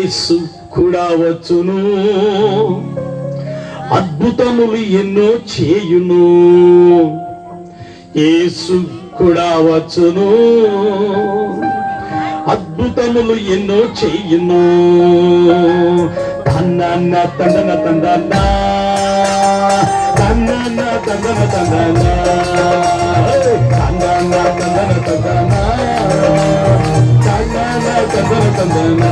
యేసు కూడా వచ్చును, అద్భుతములు ఎన్నో చేయును. యేసు కూడా వచ్చును, అద్భుతములు ఎన్నో చేయును. తన్న తందన తందన తన్న తందన తందన తన్న తందన తందన తన్న తందన తందన.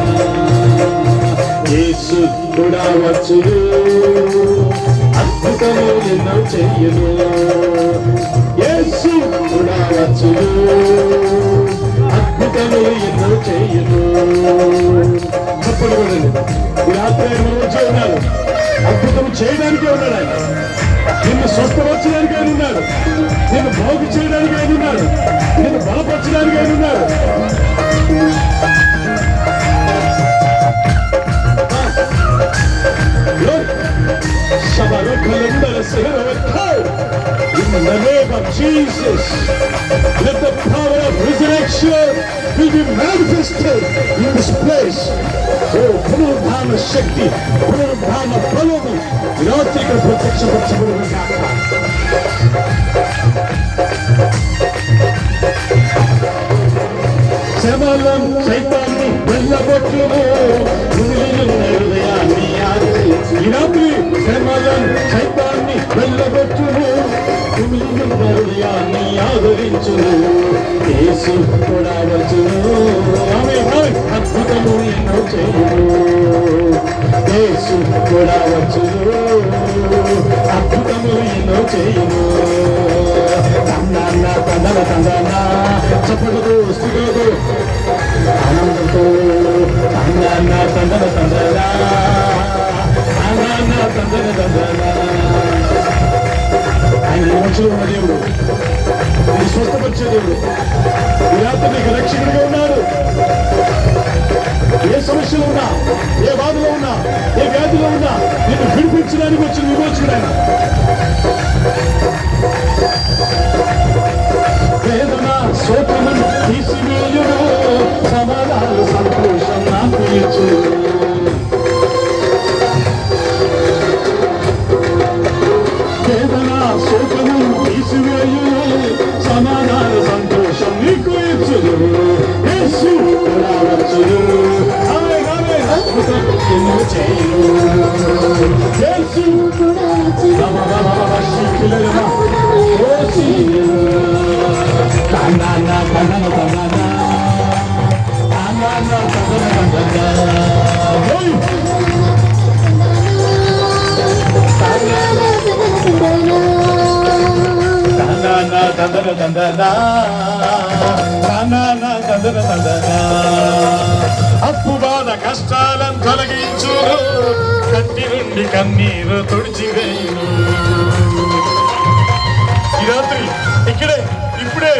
యేసు కూడా వచ్చును, అద్భుతములు ఎన్నో చేయును. యేసు కూడా వచ్చును, అద్భుతములు ఎన్నో చేయును. చెప్పండి రాత్రి ఆయన వచ్చి ఉన్నాడు, అద్భుతం చేయడానికి ఉన్నాడు. ఆయన నిన్ను స్వస్థపరచడానికి ఆయన ఉన్నాడు, నిన్ను బాగు చేయడానికి ఆయన ఉన్నాడు, నిన్ను బలపరచడానికి ఆయన ఉన్నాడు. In the name of Jesus, let the power of resurrection will be manifested in this place. Oh, పునరుద్ధాన శక్తి, పునరుద్ధాన బలము ఈరోజు ఇక్కడ ప్రత్యక్షపరచబడును గాక. శ్రమలం సైతాన్ని వెళ్ళగొట్టును, హృదయాన్ని ఈ రాత్రి శ్రమలం సైతాన్ని వెళ్ళగొట్టును, హృదయాన్ని ఆదరించును. యేసు కూడా వచ్చును, అద్భుతము ఎన్నో చేయును. యేసు కూడా వచ్చును, అద్భుతము ఎన్నో చేయును. తందన తందన తందన చప్పలతో స్తుతులతో ఆనందంతో తందన తందన తందన తందన తందన తందన. ఆయన మనుషులు ఉన్న దేవుడు, ఇది స్వస్థపరిచే దేవుడు. ఈ రాత్రి నీకు రక్షకుడిగా ఉన్నాడు. ఏ సమస్యలో ఉన్నా, ఏ బాధలో ఉన్నా, ఏ వ్యాధిలో ఉన్నా నిన్ను విడిపించడానికి వచ్చిన విమోచకుడు ఆయన. వేదన శోకమును తీసివేయును, సమాధాన సంతోషం నాకు ఇచ్చును. వేదన శోకమును తీసివేయును, సమాధాన సంతోషం నీకు ఇచ్చును. యేసు కూడా వచ్చును, అద్భుతం ఎన్నో చేయును. యేసు కూడా వచ్చును. అప్పుబాధ కష్టాలను తొలగించును, కట్టి నుండి కన్నీరు తుడిచివేయును. ఈ రాత్రి ఇక్కడే ఇప్పుడే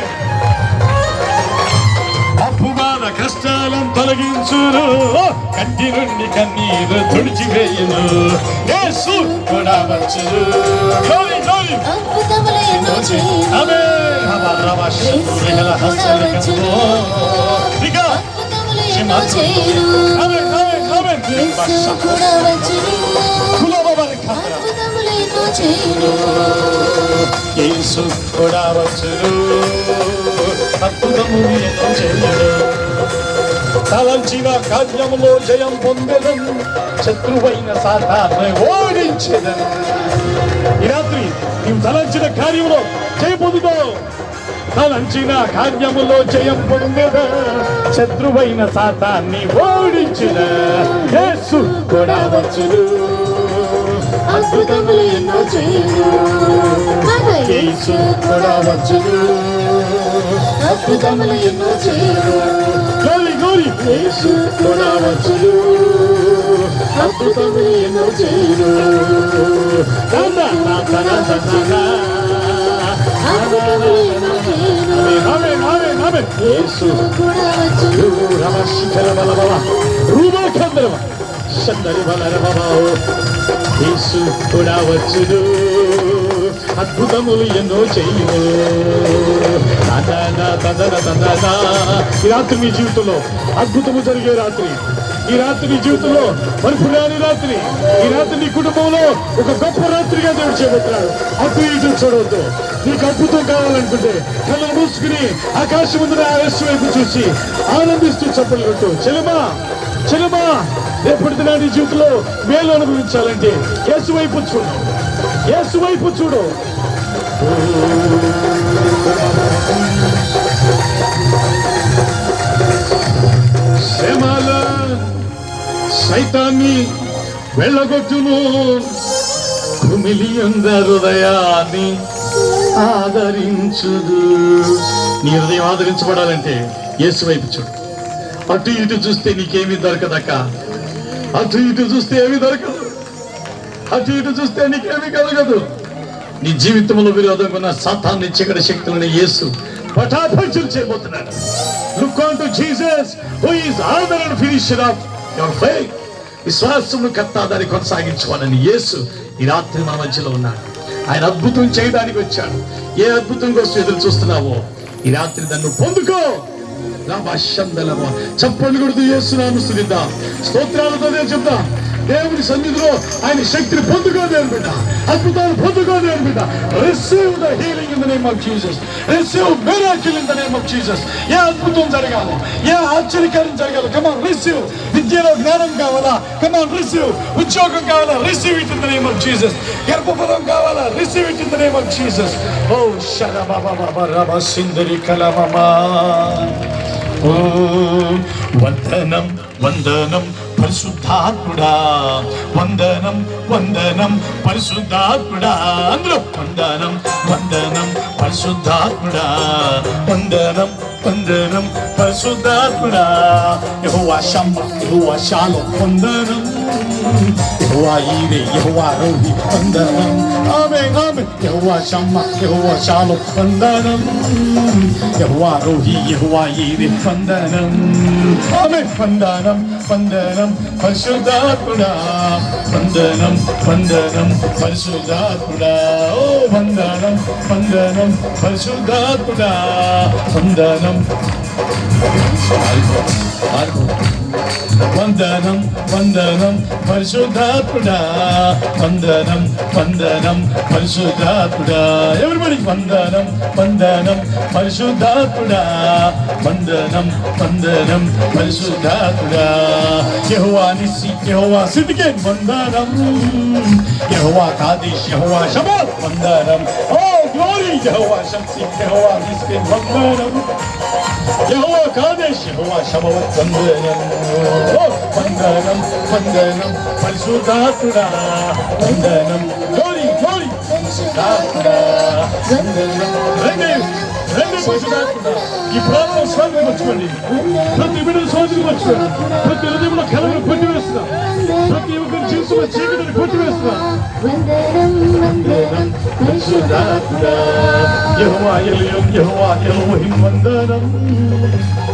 అప్పుబాధ కష్టాలను తొలగించును, కట్టి నుండి కన్నీరు తుడిచివేయును. యేసు కూడా వచ్చును, అద్భుతములు ఎన్నో చేయును. యేసు కూడా వచ్చును, అద్భుతములు ఎన్నో చేయును. యేసు కూడా వచ్చును, అద్భుతములు ఎన్నో చేయును. తలంచిన కార్యములో జయం పొందెదను, శత్రువైన సాతాను ఓడించెదను. ఈ రాత్రి నీవు తలంచిన కార్యములో జయం పొందుతావు. తలంచిన కార్యములో జయం పొందెద, శత్రువైన సాతాన్ని ఓడించిన. యేసు కూడా వచ్చును, అద్భుతములు ఎన్నో చేయును. యేసు కూడా వచ్చును, అద్భుతములు ఎన్నో చేయును. యేసు కూడా వచ్చును, అద్భుతములు ఎన్నో చేయును. యేసు కూడా వచ్చును, యేసు కూడా వచ్చును, అద్భుతములు ఎన్నో చేయును. ఈ రాత్రి మీ జీవితంలో అద్భుతము జరిగే రాత్రి, ఈ రాత్రి నీ జీవితంలో మరుపురాని రాత్రి, ఈ రాత్రి నీ కుటుంబంలో ఒక గొప్ప రాత్రిగా దేవుడు చేపట్టాడు. అటు ఇటు చూడవద్దు. నీకు అద్భుతం కావాలనుకుంటే కళ్ళు మూసుకుని ఆకాశం ముందు యేసు వైపు చూసి ఆనందిస్తూ చప్పట్లు కొట్టు. చెల్లెమా రేపటి దిన నీ జీవితంలో మేలు అనుభవించాలంటే యేసు వైపు చూడు, యేసు వైపు చూడు. శ్రమల సైతాన్ని వెళ్ళగొట్టును, కుమిలియుంద హృదయాన్ని ఆదరించుదు. నీ హృదయం ఆదరించబడాలంటే యేసు వైపు చూడు. అటు ఇటు చూస్తే నీకేమీ దొరకదక్క. అటు ఇటు చూస్తే ఏమీ దొరకదు. అటు ఇటు చూస్తే నీకేమీ కలగదు. నీ జీవితంలో విరోధంగా ఉన్న సాతాన్ని చీకటి శక్తులను యేసు పటాపంచలు చేయబోతున్నాడు. Look unto Jesus, who is author and finisher of your faith. విశ్వాసమును కర్తాదాన్ని కొనసాగించుకోవాలని యేసు ఈ రాత్రి మన మధ్యలో ఉన్నాడు. ఆయన అద్భుతం చేయడానికి వచ్చాడు. ఏ అద్భుతం కోసం ఎదురు చూస్తున్నావో ఈ రాత్రి దాన్ని పొందుకో. చప్పట్లు కొడుతూ యేసు నామమున స్తుతిద్దాం, స్తోత్రాలతో చెప్తాం. దేవుని సన్నిధిలో ఆయన శక్తిని పొందుకో దేవుని బిడ్డ, అద్భుతాలు పొందుకో దేవుని బిడ్డ. Receive the healing in the name of Jesus, receive miracle in the name of Jesus. ఏ అద్భుతం జరగాలి, ఏ ఆశ్చర్యకార్యం జరగాలి, కమ్ ఆన్ రిసీవ్. విద్యలో జ్ఞానం కావాలా, కమ్ ఆన్ రిసీవ్. ఉద్యోగం కావాలా, receive it in the name of Jesus. గర్భఫలం కావాలా, receive it in the name of Jesus. ఓ శరబబబబరబ సిందరి కలమమా. ఓ వందనం వందనం పరిశుద్ధాత్ముడా, వందనం వందనం పరిశుద్ధాత్ముడా. అందులో వందనం వందనం పరిశుద్ధాత్ముడా, వందనం వందనం పరిశుద్ధాత్ముడా. యెహోవా షమ్మా, యెహోవా షాలోమ్ వందనం, యెహోవా ఈరే, యెహోవా రోహి వందనం. ఆమేన్ ఆమేన్. యెహోవా షమ్మా, యెహోవా షాలోమ్ వందనం, యెహోవా రోహి, యెహోవా ఈరే వందనం. ఆమేన్. వందనం వందనం పరిశుద్ధాత్ముడా, వందనం వందనం పరిశుద్ధాత్ముడా. ఓ వందనం వందనం పరిశుద్ధాత్ముడా, వందనం వందనం వందనం పరిశుద్ధాత్ముడా, వందనం వందనం పరిశుద్ధాత్ముడా. ఎవరిబడి వందనం వందనం పరిశుద్ధాత్ముడా, వందనం వందనం పరిశుద్ధాత్ముడా. యెహోవా నిస్సి, యెహోవా సిద్కిన్ వందనం, యెహోవా కాదేశ్, యెహోవా షబాల్ వందనం. Oh glory. యెహోవా షమ్సి, యెహోవా నిస్కిన్ వందనం, యెహోవా కాదేశ్, యెహోవా షబాల్ వందనం. వందనం వందనం పరిశుద్ధాత్ముడా, వందనం. గ్లోరీ గ్లోరీ పరిశుద్ధాత్ముడా, వందనం. రండి రండి పరిశుద్ధాత్ముడా. ఈ ప్రార్థన స్వామికి వచ్చుకోండి. ప్రతి బిడ్డను స్వామికి వచ్చుకోండి. ప్రతి హృదయంలో కలవను కొట్టివేస్తున్నాం, ప్రతి ఒక్కరి జీవితంలో చీకటిని కొట్టివేస్తున్నాం. వందనం పరిశుద్ధాత్ముడా. యెహోవా ఎలోహిం, యెహోవా ఎలోహిం వందనం,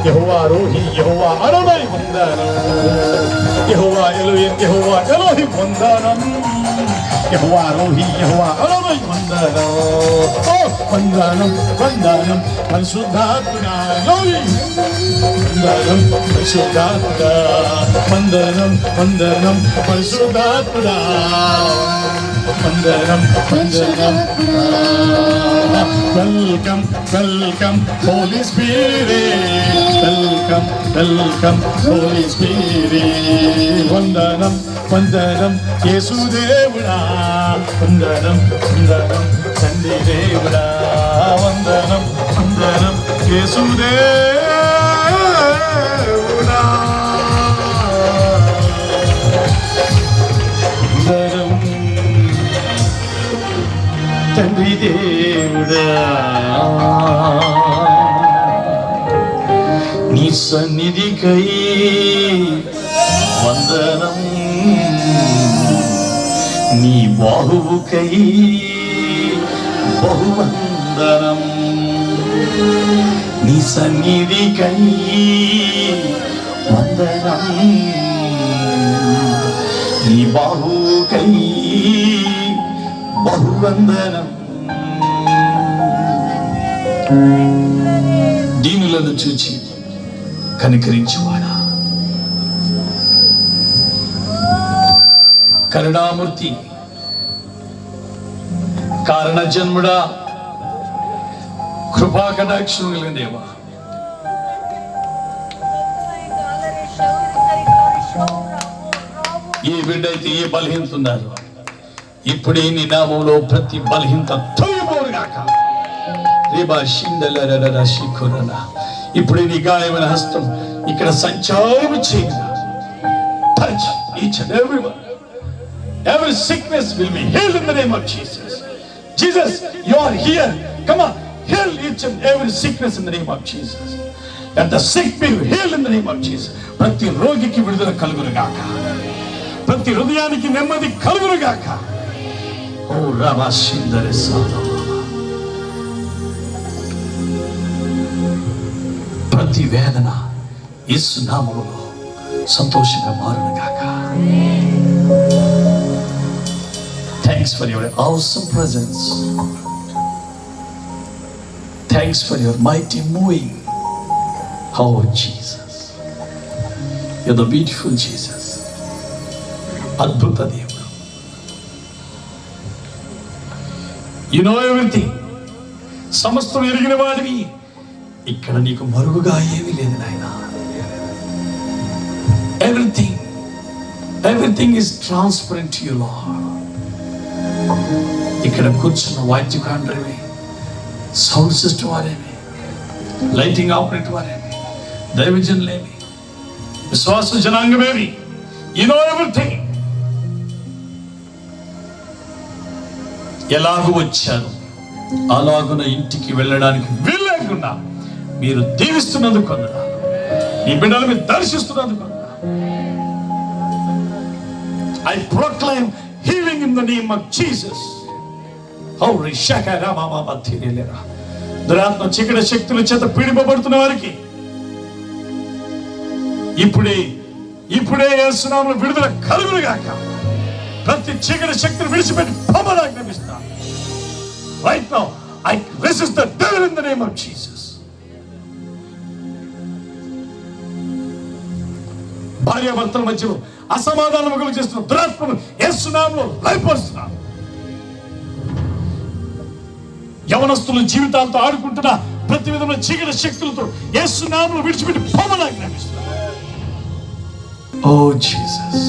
యెహోవా రోహి, యెహోవా అడోనై వందనం. యెహోవా ఎలోహిం, యెహోవా ఎలోహిం వందనం, యెహోవా రోహి, యెహోవా అడోనై వందనం. ఓ వందనం వందనం పరిశుద్ధాత్ముడా. వందనం పరిశుద్ధాత్ముడా, వందనం వందనం పరిశుద్ధాత్ముడా, వందనం వందనం. Welcome welcome holy spirit, welcome welcome holy spirit. వందనం వందనం యేసుదేవుడా, వందనం వందనం తండ్రి దేవుడా, వందనం వందనం యేసుదేవుడా. వందనం తండ్రి దేవుడా. నీ సన్నిధికై వందనం, నీ బాహువుకై బహువందనం. నీ సన్నిధికై వందనం, నీ బాహువుకై బహువందనం. దీనులను చూచి కనికరించువాడా, కరుణామూర్తి, కారణ జన్ముడా, కృపా కటాక్షం కలిగిన దేవా, ఏ బిడ్డ అయితే ఏ బలహీనత ఉన్నారు, ఇప్పుడే నీ నామంలో ప్రతి బలహీనత తొలగిపోరుగాక. ఇప్పుడే నీ గాయమైన హస్తం ఇక్కడ సంచారం చేయగా. Touch each and everyone. Every sickness will be healed in the name of Jesus. Jesus, you are here. Come on, heal each and every sickness in the name of Jesus. Let the sick be healed in the name of Jesus. ప్రతి రోగికి విడుదల కలుగునుగాక, ప్రతి హృదయానికి నెమ్మది కలుగునుగాక. ఓ రామా సిందరే సాధవ, ప్రతి వేదన యేసు నామములో సంతోషంగా మారునుగాక. Thanks for your awesome presence. Thanks for your mighty moving. Oh Jesus, you're the beautiful Jesus. అద్భుత దేవుడు. You know everything. సమస్తం ఎరిగిన వాడివి. ఇక్కడ నీకు మరుగుగా ఏమీ లేదు నాయనా. Everything is transparent to you, Lord. ఇక్కడ కూర్చున్న వాద్యకాండ్రవి, సౌండ్ సిస్టమ్ వారేమి, లైటింగ్ ఆపరేటర్ వారేమి, దైవజనులేమి, విశ్వాస జనాంగమేమి, you know everything. ఎలాగూ వచ్చారు అలాగున ఇంటికి వెళ్ళడానికి వీల్లేకుండా మీరు దీవిస్తున్నందుకు వందనాలు. ఈ బిడ్డలు మీరు దర్శిస్తున్నందుకు వందనాలు. I proclaim healing in the name of Jesus. Holy Shakara Mama Bathirelera. దురాత్మ చీకటి శక్తుల చేత పీడింపబడుతున్న వారికి ఇప్పుడే యేసు నామములో విడుదల కలుగునుగాక. ప్రతి చీకటి శక్తిని విడిచిపెట్టి పొమ్మని ఆజ్ఞాపిస్తాను. Right now, I resist the devil in the name of Jesus. భార్యాభర్తల మధ్యలో అసమాధానం కలుగు చేస్తున్న దురాత్మను యేసు నామములో లయపరుస్తున్నాను. యవనస్తుల జీవితాలతో ఆడుకుంటున్న ప్రతి విధమైన చీకటి శక్తులతో యేసు నామములో విడిచిపెట్టి పొమ్మని ఆజ్ఞాపిస్తున్నాను. Oh Jesus,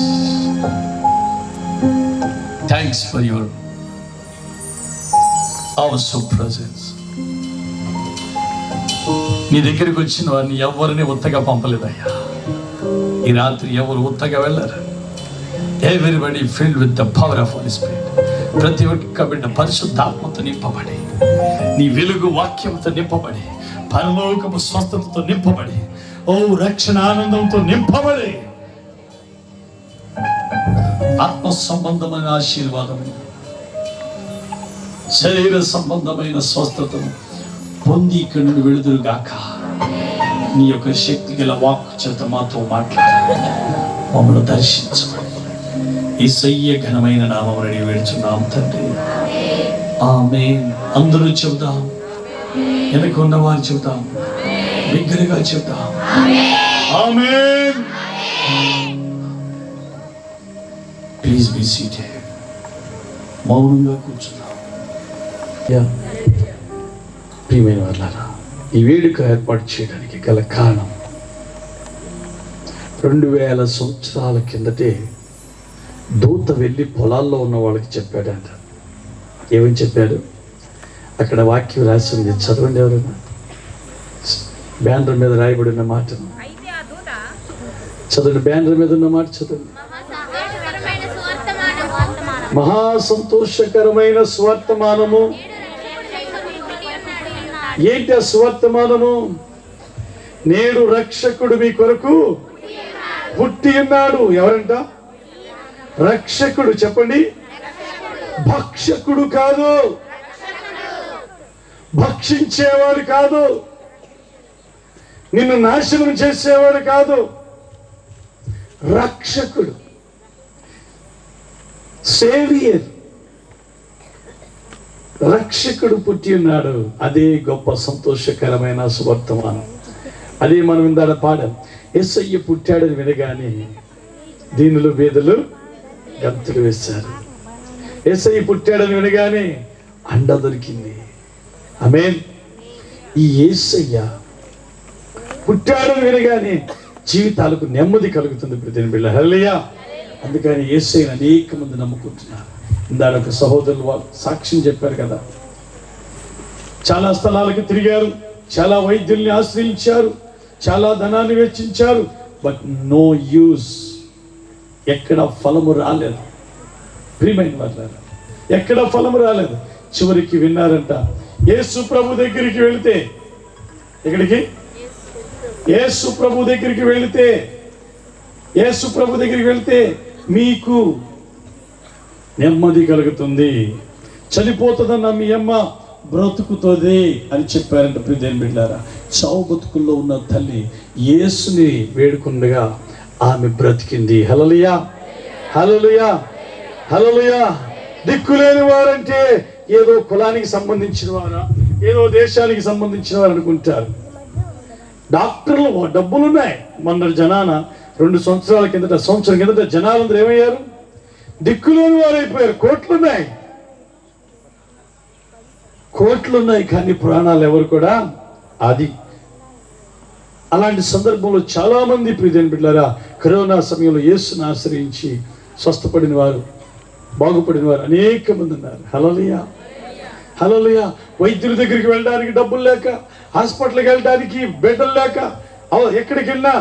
thanks for your awesome presence. నీ దగ్గరికి వచ్చిన వారిని ఎవరిని ఉత్తగా పంపలేదయ్యా. ఈ రాత్రి ఎవరు ఉత్తగా వెళ్ళరు. Everybody filled with the power of Holy Spirit. ప్రతి ఒక్క బిడ్డ పరిశుద్ధాత్మతో నింపబడి, నీ వెలుగు వాక్యంతో నింపబడి, పరలోకము స్వస్థతతో నింపబడి, ఓ రక్షణ ఆనందంతో నింపబడి, ఆత్మ సంబంధమైన ఆశీర్వాదము, శరీర సంబంధమైన స్వస్థతను పొంది ఇక్కడి నుండి వెళుదురుగాక. నీ యొక్క శక్తి గల వాక్కు చేత మాతో మాట్లాడి మమ్మల్ని దర్శించమని యేసయ్య ఘనమైన నామమున వేడుచున్నాం తండ్రి. ఆమేన్. అందరూ చెబుతాం, వెనక ఉన్నవారు చెబుతాం, బిగ్గరగా చెబుతాం ఆమేన్. Please be seated. మౌనంగా కూర్చున్నాం. ప్రియమైన వాళ్ళారా, ఈ వేడుక ఏర్పాటు చేయడానికి గల కారణం 2000 సంవత్సరాల కిందటే దూత వెళ్ళి పొలాల్లో ఉన్న వాళ్ళకి చెప్పాడంట. ఏమని చెప్పాడు? అక్కడ వాక్యం రాసింది, చదవండి ఎవరైనా. బ్యానర్ మీద రాయబడిన మాటను చదవండి. బ్యానర్ మీద ఉన్న మాట చదవండి. మహా సంతోషకరమైన స్వర్తమానము. ఏంటి ఆ స్వర్తమానము? నేడు రక్షకుడు మీ కొరకు పుట్టి ఉన్నాడు. ఎవరంట? రక్షకుడు. చెప్పండి. భక్షకుడు కాదు, భక్షించేవాడు కాదు, నిన్ను నాశనం చేసేవాడు కాదు, రక్షకుడు, సేవియర్. రక్షకుడు పుట్టి ఉన్నాడు. అదే గొప్ప సంతోషకరమైన సువర్తమానం. అదే మనం ఇందాక పాడాం. యేసయ్య పుట్టాడని వినగానే దీనులు బేదలు గంతులు వేశారు. యేసయ్య పుట్టాడని వినగానే అండ దొరికింది. ఆమేన్. ఈ యేసయ్య పుట్టాడని వినగానే జీవితాలకు నెమ్మది కలుగుతుంది ప్రియమైన బిడ్డ. హల్లెలూయా. అందుకని యేసయ్యను అనేక మంది నమ్ముకుంటున్నారు. ఇందాక ఒక సహోదరులు వాళ్ళు సాక్ష్యం చెప్పారు కదా, చాలా స్థలాలకు తిరిగారు, చాలా వైద్యుల్ని ఆశ్రయించారు, చాలా ధనాన్ని వెచ్చించారు, బట్ నో యూజ్. ఎక్కడ ఫలము రాలేదు. ప్రియమైన వాళ్ళారా, ఎక్కడ ఫలము రాలేదు. చివరికి విన్నారంట, యేసు ప్రభు దగ్గరికి వెళితే, ఎక్కడికి? యేసు ప్రభు దగ్గరికి వెళితే, యేసు ప్రభు దగ్గరికి వెళితే మీకు నెమ్మది కలుగుతుంది, చనిపోతుందన్న మీ అమ్మ బ్రతుకుతుంది అని చెప్పారంట. ప్రియమైన బిడ్డలారా, చావు బతుకుల్లో ఉన్న తల్లి యేసుని వేడుకుండగా ఆమె బ్రతికింది. హల్లెలూయా, హల్లెలూయా, హల్లెలూయా. దిక్కులేని వారంటే ఏదో కులానికి సంబంధించిన వారా, ఏదో దేశానికి సంబంధించిన వారు అనుకుంటారు. డాక్టర్లు డబ్బులున్నాయి. మొన్న జనాన 2 సంవత్సరాల కిందట, సంవత్సరం కిందట జనాలందరూ ఏమయ్యారు? దిక్కులేని వారు అయిపోయారు. కోట్లున్నాయి కానీ ప్రాణాలు ఎవరు కూడా అది. అలాంటి సందర్భంలో చాలా మంది ప్రియమైన బిడ్డలారా, కరోనా సమయంలో యేసును ఆశ్రయించి స్వస్థపడిన వారు, బాగుపడిన వారు అనేక మంది ఉన్నారు. హల్లెలూయా, హల్లెలూయా. వైద్యుల దగ్గరికి వెళ్ళడానికి డబ్బులు లేక, హాస్పిటల్కి వెళ్ళడానికి బెడ్లు లేక, ఎక్కడికి వెళ్ళినా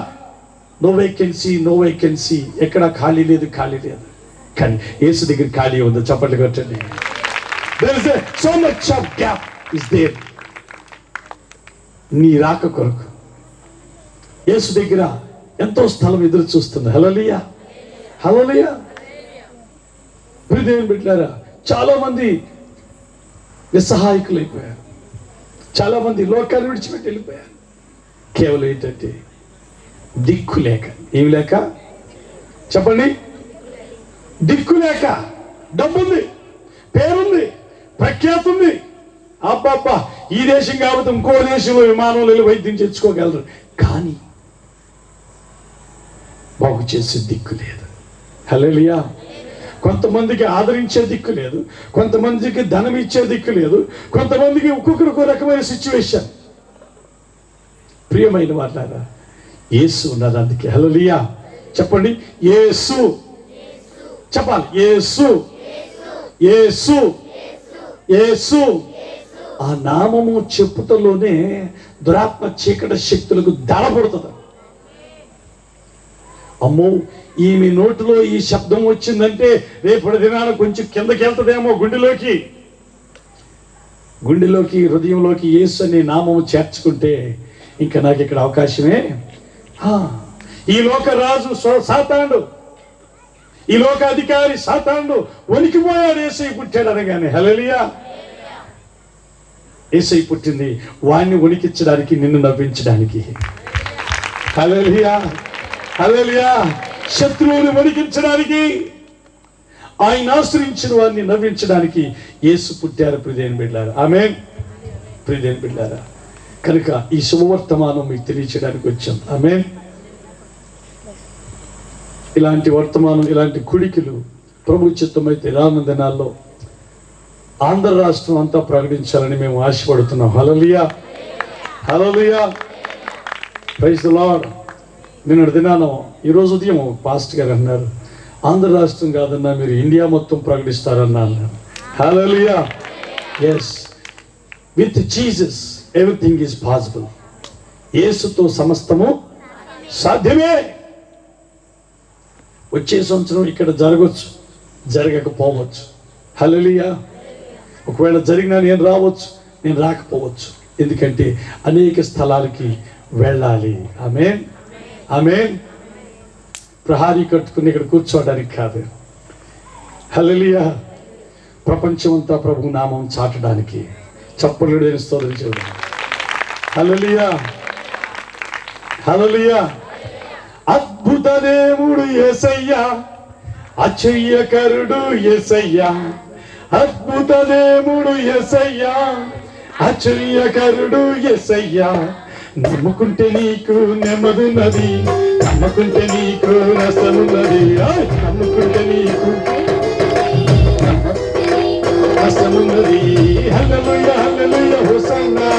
నో వేకెన్సీ, ఎక్కడ ఖాళీ లేదు. కానీ యేసు దగ్గర ఖాళీ ఉంది. చప్పట్లు కొట్టండి. There is so much of gap is there. నీ రాక కొరకు యేసు దగ్గర ఎంతో స్థలం ఎదురు చూస్తుంది. హల్లెలూయా, హల్లెలూయా. ప్రియమైన బిడ్డలారా, చాలా మంది నిస్సహాయకులైపోయారు. చాలా మంది లోకాన్ని విడిచిపెట్టి వెళ్ళిపోయారు. కేవలం ఏంటంటే దిక్కు లేక. ఏమి లేక? చెప్పండి. దిక్కు లేక. డబ్బుంది, పేరుంది, ప్రఖ్యాతి ఉంది. అబ్బబ్బా, ఈ దేశం కాబట్టి ఇంకో దేశంలో విమానంలో వెళ్ళి వైద్యం తెచ్చుకోగలరు, కానీ బాగు చేసే దిక్కు లేదు. హల్లెలూయా. కొంతమందికి ఆదరించే దిక్కు లేదు, కొంతమందికి ధనం ఇచ్చే దిక్కు లేదు, కొంతమందికి ఒక్కొక్కరికి రకమైన సిచ్యువేషన్. ప్రియమైన వాళ్ళారా, యేసు ఉన్నది. అందుకే హల్లెలూయా చెప్పండి. యేసు చెప్పాలి. యేసు, యేసు, యేసు. ఆ నామము చెప్పుటలోనే దురాత్మ చీకటి శక్తులకు దళపడుతుంది. అమ్మో, ఈమె నోటిలో ఈ శబ్దం వచ్చిందంటే రేపటి దినాన కొంచెం కిందకి వెళ్తుందేమో గుండెలోకి హృదయంలోకి యేసు అనే నామము చేర్చుకుంటే ఇంకా నాకు ఇక్కడ అవకాశమే. ఈ లోక రాజు సాతానుడు, ఈ లోక అధికారి సాతానుడు వణికిపోయాడు యేసయ్య పుట్టాడు అనగానే. హల్లెలూయా. యేసయ్య పుట్టింది వాణ్ణి వణికించడానికి, నిన్ను నవ్వించడానికి. హల్లెలూయా, హల్లెలూయా. శత్రువుని వణికించడానికి, ఆయన ఆశ్రయించిన వారిని నవ్వించడానికి యేసు పుట్టారు. ప్రియమైన బిడ్డలారా, ఆమేన్. ప్రియమైన బిడ్డలారా, కనుక ఈ శుభవర్తమానం మీకు తెలియచేయడానికి వచ్చాం. ఆమేన్. ఇలాంటి వర్తమానం, ఇలాంటి కుడికిలు ప్రభు చిత్తమైతే రానున్న దినాల్లో ఆంధ్ర రాష్ట్రం అంతా ప్రకటించాలని మేము ఆశపడుతున్నాం. Hallelujah, hallelujah. Praise the Lord. నిన్నటి దినాన ఈరోజు ఉదయం పాస్టర్ గారు అన్నారు, ఆంధ్ర రాష్ట్రం కాదన్నా మీరు ఇండియా మొత్తం ప్రకటిస్తారన్నా అన్నారు. Hallelujah. Yes, with Jesus everything is possible. యేసుతో సమస్తము సాధ్యమే. వచ్చే సంవత్సరం ఇక్కడ జరగవచ్చు, జరగకపోవచ్చు. హల్లెలూయా. ఒకవేళ జరిగినా నేను రావచ్చు, నేను రాకపోవచ్చు. ఎందుకంటే అనేక స్థలాలకి వెళ్ళాలి. ఆమేన్, ఆమేన్. ప్రహారీ కట్టుకుని ఇక్కడ కూర్చోవడానికి కాదు. హల్లెలూయా. ప్రపంచం అంతా ప్రభు నామం చాటడానికి. చప్పట్లు స్తోత్రం చేద్దాం. హల్లెలూయా, హల్లెలూయా. అద్భుత దేవుడు యేసయ్యా, ఆశ్చర్యకరుడు యేసయ్యా. అద్భుత దేవుడు యేసయ్యా, ఆశ్చర్యకరుడు యేసయ్యా. నమ్ముకుంటే నీకు నెమ్మదున్నది, నమ్ముకుంటే నీకు రసమున్నది, నమ్ముకుంటే నీకు నీకు కష్టమున్నది. హల్లెలూయా హల్లెలూయా హోసన్నా.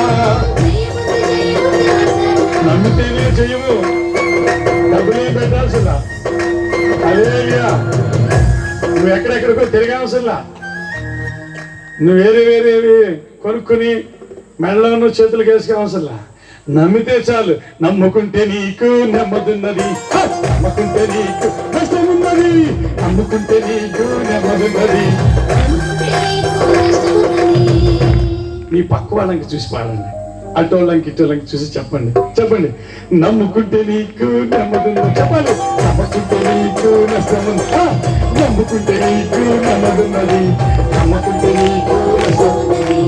నమ్మితేనే జయము, డబ్బులే పెట్టాల్సిందా. హల్లెలూయా. నువ్వు ఎక్కడెక్కడికో తిరగాల్సిందా. నువ్వు వేరేవి కొనుక్కుని మెడలో చేతులు వేసుకోవాల్సిందా. నమ్మితే చాలు. నమ్ముకుంటే నీకు నెమ్మదున్నది, నమ్ముకుంటే నీకు కష్టమున్నది, నమ్ముకుంటే నీకు నెమ్మదున్నది. నీ పక్క వాళ్ళకి చూసి పాడండి, అటోళ్ళకి ఇటోళ్ళకి చూసి చెప్పండి. నమ్ముకుంటే నీకు నెమ్మదున్నది చెప్పాలి. నమ్ముకుంటే నీకు నష్టముంది, నమ్ముకుంటే నీకు నెమ్మదున్నది, నమ్ముకుంటే నీకు నష్టమున్నది.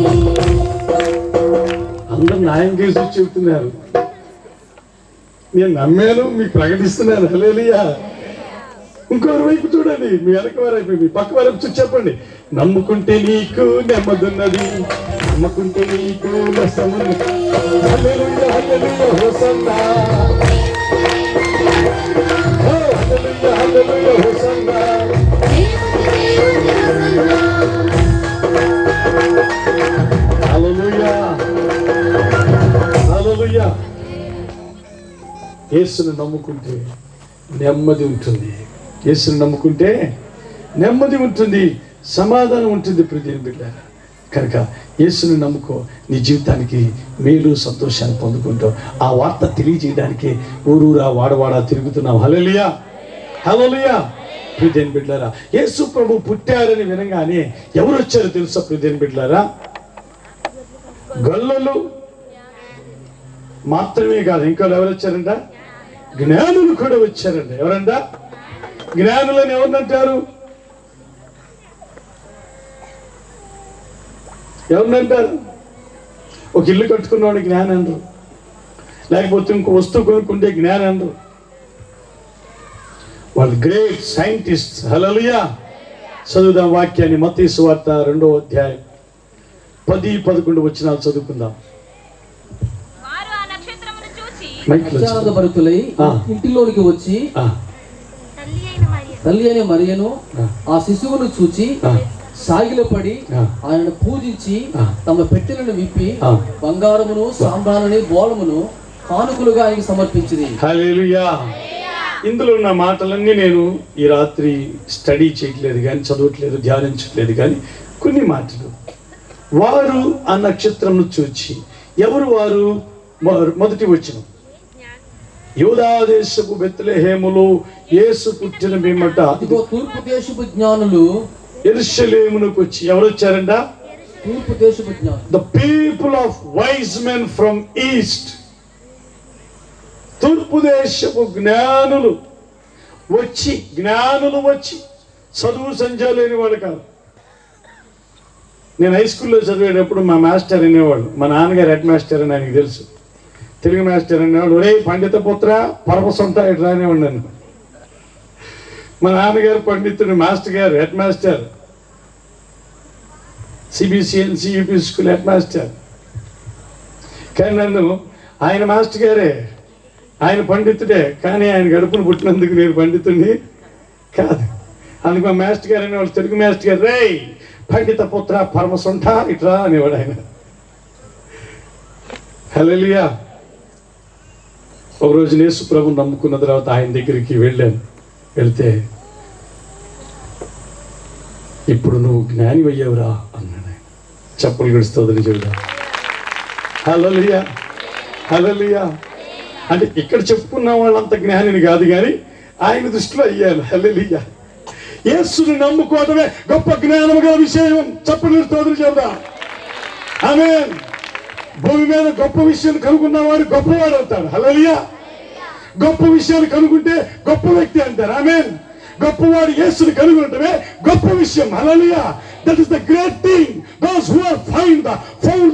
అందరు న్యాయం కేసు చెబుతున్నారు, నేను నమ్మాను మీకు ప్రకటిస్తున్నాను. హల్లెలూయా. ఇంకోరి వైపు చూడండి, మీ వెనక వైపు మీ పక్క వైపు చూసి చెప్పండి. నమ్ముకుంటే నీకు నెమ్మదున్నది, నమ్ముకుంటే నీకు నష్టమున్నది. హల్లెలూయా హల్లెలూయా హోసన్నా. హల్లెలూయా హల్లెలూయా హోసన్నా. హల్లెలూయా హల్లెలూయా. యేసును నమ్ముకుంటే నెమ్మది ఉంటుంది. యేసును నమ్ముకుంటే నెమ్మది ఉంటుంది, సమాధానం ఉంటుంది. ప్రియమైన బిడ్డలారా, కనుక యేసుని నమ్ముకో, నీ జీవితానికి మేలు సంతోషాన్ని పొందుకుంటావు. ఆ వార్త తెలియజేయడానికి ఊరూరా వాడవాడా తిరుగుతున్నావు. హల్లెలూయా హల్లెలూయా. ప్రియమైన బిడ్డలారా, యేసు ప్రభు పుట్టారని వినగానే ఎవరు వచ్చారో తెలుసా? ప్రియమైన బిడ్డలారా, గొల్లలు మాత్రమే కాదు, ఇంకా ఎవరు వచ్చారంట? జ్ఞానులు కూడా వచ్చారంట. ఎవరంట? జ్ఞానులని ఎవరినంటారు? ఎవరినంటారు? ఒక ఇల్లు కట్టుకున్నవాడు జ్ఞానం అనరు, లేకపోతే ఇంకో వస్తువు కొనుక్కుంటే జ్ఞానం అనరు. వాళ్ళు గ్రేట్ సైంటిస్ట్. హల్లెలూయా. చదువుదాం వాక్యాన్ని. మత్తయి సువార్త 2వ అధ్యాయం 10-11 వచనాలు చదువుకుందాం. ఆనందభరితులై ఇంటిలోనికి వచ్చి తల్లి అయిన మరియను ఆ శిశువును చూచి సాగిలపడి ఆయనను పూజించి తమ పెట్టెలను విప్పి బంగారమును సాంబ్రాణిని బోళమును కానుకలుగా ఆయనకు సమర్పించింది. హల్లెలూయా. ఇందులో ఉన్న మాటలన్నీ నేను ఈ రాత్రి స్టడీ చేయట్లేదు కానీ, చదవట్లేదు, ధ్యానించట్లేదు కానీ కొన్ని మాటలు. వారు ఆ నక్షత్రంను చూచి, ఎవరు వారు? మొదటి వచనం, యూదా దేశపు బెత్లెహేములో యేసు పుట్టిన మీమట ఇదిగో తూర్పు దేశపు జ్ఞానులు యెరూషలేమునకు వచ్చి. ఎవరు వచ్చారంట? తూర్పు దేశపు జ్ఞానులు. The people of wise men from east. తూర్పు దేశపు జ్ఞానులు వచ్చి చదువు సంధ్య లేని వాడు కాదు. నేను హై స్కూల్లో చదివేటప్పుడు మా మాస్టర్ అనేవాడు, మా నాన్నగారు హెడ్ మాస్టర్ అని ఆయనకు తెలుసు. తెలుగు మాస్టర్ అనేవాడు, ఒరే పండిత పుత్ర పరమసొంట ఇట్లా అనేవాడు నన్ను. మా నాన్నగారు పండితుడు, మాస్టర్ గారు head master, సిబిసిఎన్సి UP school head master. కానీ నన్ను ఆయన మాస్టర్ గారే, ఆయన పండితుడే, కానీ ఆయన గడుపును పుట్టినందుకు నేను పండితుడిని కాదు. అందుకు మా మాస్టర్ గారు అనేవాళ్ళు, తెలుగు మాస్టర్ గారు, రే పండిత పుత్ర పరమసొంట ఇట్లా అనేవాడు ఆయన. హల్లెలూయా. ఒకరోజు యేసు ప్రభువుని నమ్ముకున్న తర్వాత ఆయన దగ్గరికి వెళ్ళాను. వెళ్తే, ఇప్పుడు నువ్వు జ్ఞాని అయ్యావురా అన్నాడు ఆయన. చెప్పులు గడుస్తుంది చూడ. హల్లెలూయా హల్లెలూయా. అంటే ఇక్కడ చెప్పుకున్న వాళ్ళంత జ్ఞానిని కాదు కానీ ఆయన దృష్టిలో అయ్యాను. హల్లెలూయా. యేసుని నమ్ముకోవడమే గొప్ప జ్ఞానము గల విషయం. చెప్పులు గడుస్తుంది చెబుదా. ఆమేన్. భూమి మీద గొప్ప విషయం కనుక్కున్నవాడు గొప్పవాడు అవుతాడు. హల్లెలూయా. గొప్ప విషయాన్ని కనుక్కుంటే గొప్ప వ్యక్తి అంటారు. ఆమేన్. గొప్పవాడు యేసుని కనుగొనటమే గొప్ప విషయం. Hallelujah. That is the great thing. Those who are found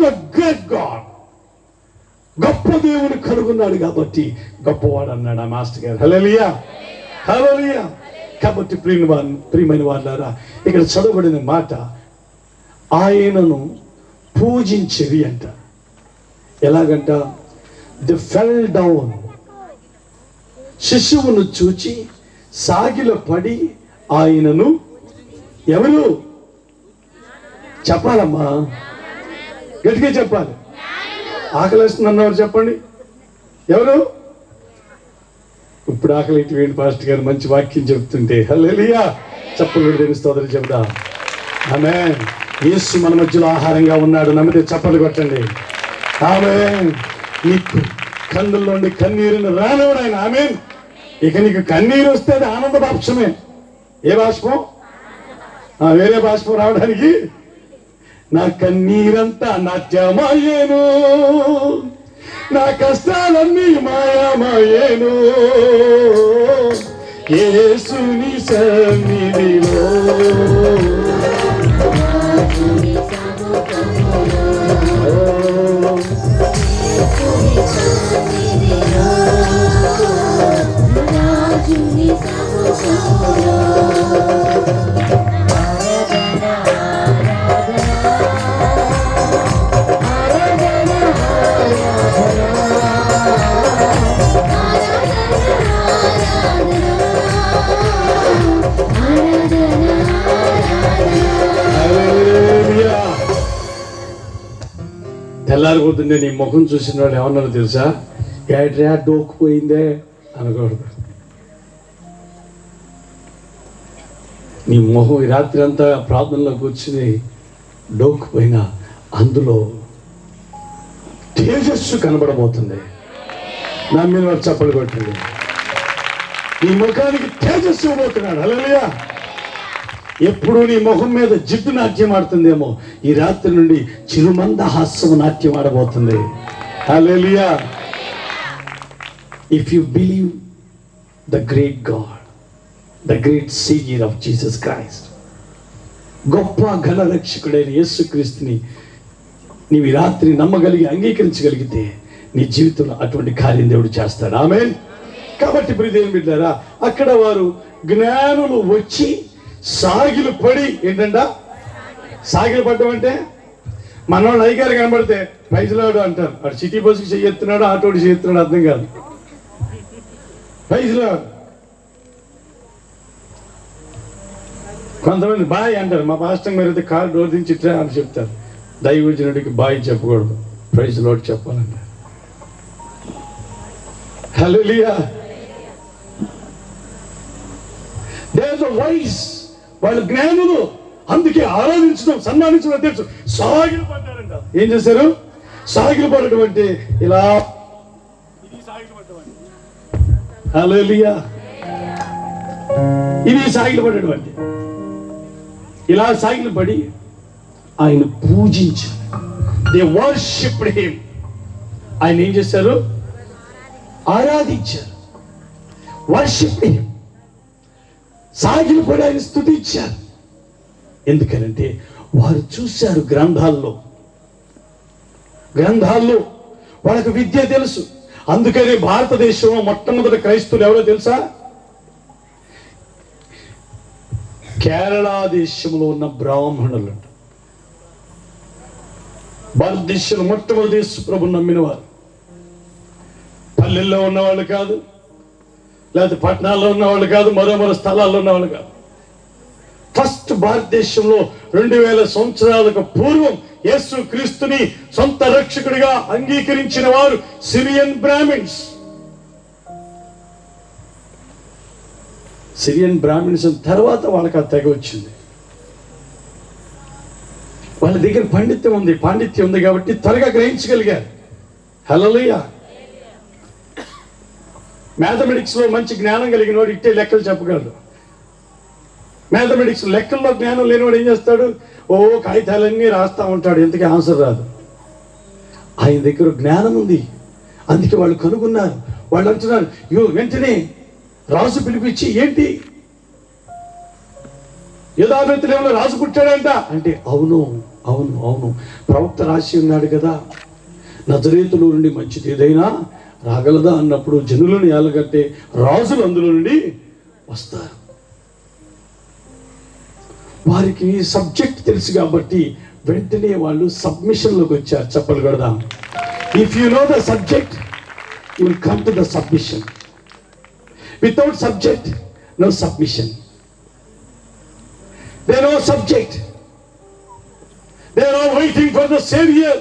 the great God. గొప్ప దేవుని కనుగొన్నాడు కాబట్టి గొప్పవాడు అన్నాడు ఆ మాస్టర్ గారు. హల్లెలూయా హల్లెలూయా. కాబట్టి ప్రియమైన వాళ్ళారా, ఇక్కడ చదవబడిన మాట, ఆయనను పూజించేది అంట. ఎలాగంట? They fell down. శిశువును చూచి సాగిల పడి ఆయనను ఎవరు చెప్పాలమ్మా, గట్టిగా చెప్పాలి. ఆకలిస్తుందన్నవారు చెప్పండి, ఎవరు? ఇప్పుడు ఆకలి ఇటు వేయండి పాస్టర్ గారు, మంచి వాక్యం చెప్తుంటే. హల్లెలూయా, చప్పట్లు దేని స్తోత్రం చెప్తా. ఆమేన్. యేసు మన మధ్యలో ఆహారంగా ఉన్నాడు, నమ్మితే చప్పట్లు కొట్టండి. ఆమేన్. నీకు కన్నుల్లోండి కన్నీరుని రానివ్వడు ఆయన. ఆమేన్. ఇక నీకు కన్నీరు వస్తే అది ఆనంద బాష్పమే. ఏ బాష్పం? వేరే బాష్పం రావడానికి. నా కన్నీరంతా నాట్యమాయేను, నా కష్టాలన్నీ మాయమాయేను యేసుని సన్నిధిలో. తెల్లారిపోతుండే నీ ముఖం చూసిన వాళ్ళు ఏమన్నారో తెలుసా? ఏట్రా డోక్కుపోయిందే అనకూడదు. నీ మొహం ఈ రాత్రి అంతా ప్రార్థనలో కూర్చుని డోక్కుపోయినా అందులో తేజస్సు కనబడబోతుంది. నా మీద వాడు చప్పలు కొట్టండి. నీ ముఖానికి తేజస్సు ఇవ్వబోతున్నాడు. హల్లెలూయా. ఎప్పుడు నీ ముఖం మీద జిడ్డు నాట్యం ఆడుతుందేమో, ఈ రాత్రి నుండి చిరుమంద హాస్యం నాట్యం ఆడబోతుంది. Hallelujah. If you believe the great God, the great saviour of Jesus Christ, గొప్ప ఘన రక్షకుడైన యేసుక్రీస్తుని నీవు ఈ రాత్రి నమ్మగలిగి అంగీకరించగలిగితే నీ జీవితంలో అటువంటి కార్యం దేవుడు చేస్తాడు. ఆమేన్. కాబట్టి ప్రియదేవుని బిడ్డలారా, అక్కడ వారు జ్ఞానులు వచ్చి సాగిలు పడి, ఏంటంట సాగిలు పడ్డం అంటే మనోళ్ళు అయ్యగారు కనబడితే ప్రైజ్లాడు అంటారు. వాడు సిటీ బస్సుకి చెయ్యెత్తున్నాడు, ఆటోడు చెయ్యెత్తున్నాడు, అర్థం కాదు. ప్రైజ్లాడు. కొంతమంది బాయ్ అంటారు. మా పాస్టర్ గారు అయితే కారు డోర్ దించి ఇట్లా అని చెప్తారు. దైవజనుడికి బాయ్ చెప్పకూడదు, ప్రైజ్ లార్డ్ చెప్పాలంటారు. హల్లెలూయా. There a voice. వాళ్ళు జ్ఞానులు, అందుకే ఆరాధించడం సన్మానించడం తెలుసు. సాగిలు పడ్డారంట. ఏం చేశారు? సాగిలు పడటం అంటే ఇలా సాగిలు పడ్డం. హల్లెలూయా. ఇది సాగిలు పడటం అంటే ఇలా సాగిలు పడి ఆయన పూజించారు. They worshipped him. ఆయన ఏం చేశారు? ఆరాధించారు. Worshipped him. సాగిలు పడి ఆయన స్తుతించారు. ఎందుకనంటే వారు చూశారు గ్రంథాల్లో వాళ్ళకు విద్య తెలుసు. అందుకనే భారతదేశంలో మొట్టమొదటి క్రైస్తవులు ఎవరో తెలుసా? కేరళ దేశంలో ఉన్న బ్రాహ్మణులు. భారతదేశంలో మొట్టమొదటి యేసు ప్రభువుని నమ్మిన వారు. పల్లెల్లో ఉన్నవాళ్ళు కాదు, లేకపోతే పట్టణాల్లో ఉన్నవాళ్ళు కాదు, మరో స్థలాల్లో ఉన్నవాళ్ళు కాదు. ఫస్ట్ భారతదేశంలో 2000 సంవత్సరాలకు పూర్వం యేసు క్రీస్తుని సొంత రక్షకుడిగా అంగీకరించిన వారు సిరియన్ బ్రాహ్మిన్స్. సిరియన్ బ్రాహ్మిన్స్ తర్వాత వాళ్ళకి ఆ తెగ వచ్చింది. వాళ్ళ దగ్గర పాండిత్యం ఉంది కాబట్టి త్వరగా గ్రహించగలిగారు. హల్లెలూయా. మ్యాథమెటిక్స్ లో మంచి జ్ఞానం కలిగిన వాడు ఇట్టే లెక్కలు చెప్పగలడు. మ్యాథమెటిక్స్ లెక్కల్లో జ్ఞానం లేనివాడు ఏం చేస్తాడు? కాగితాలన్నీ రాస్తా ఉంటాడు, ఎందుకే ఆన్సర్ రాదు. ఆయన దగ్గర జ్ఞానం ఉంది, అందుకే వాళ్ళు కనుగొన్నారు. వాళ్ళు అంటున్నారు, వెంటనే రాజు పిలిపించి, ఏంటి యూదాబేత్లెహేములో రాజు పుట్టాడంట అంటే, అవును ప్రవక్త రాసి ఉన్నాడు కదా, నజరేతులో నుండి మంచిది ఏదైనా రాగలదా అన్నప్పుడు జనులను ఏలగట్టే రాజులు అందులో నుండి వస్తారు. వారికి సబ్జెక్ట్ తెలుసు కాబట్టి వెంటనే వాళ్ళు సబ్మిషన్లోకి వచ్చారు. చెప్పలు కొడదాం. If you know the subject you will come to the submission. Without subject no submission. They know subject. They are all waiting for the Savior.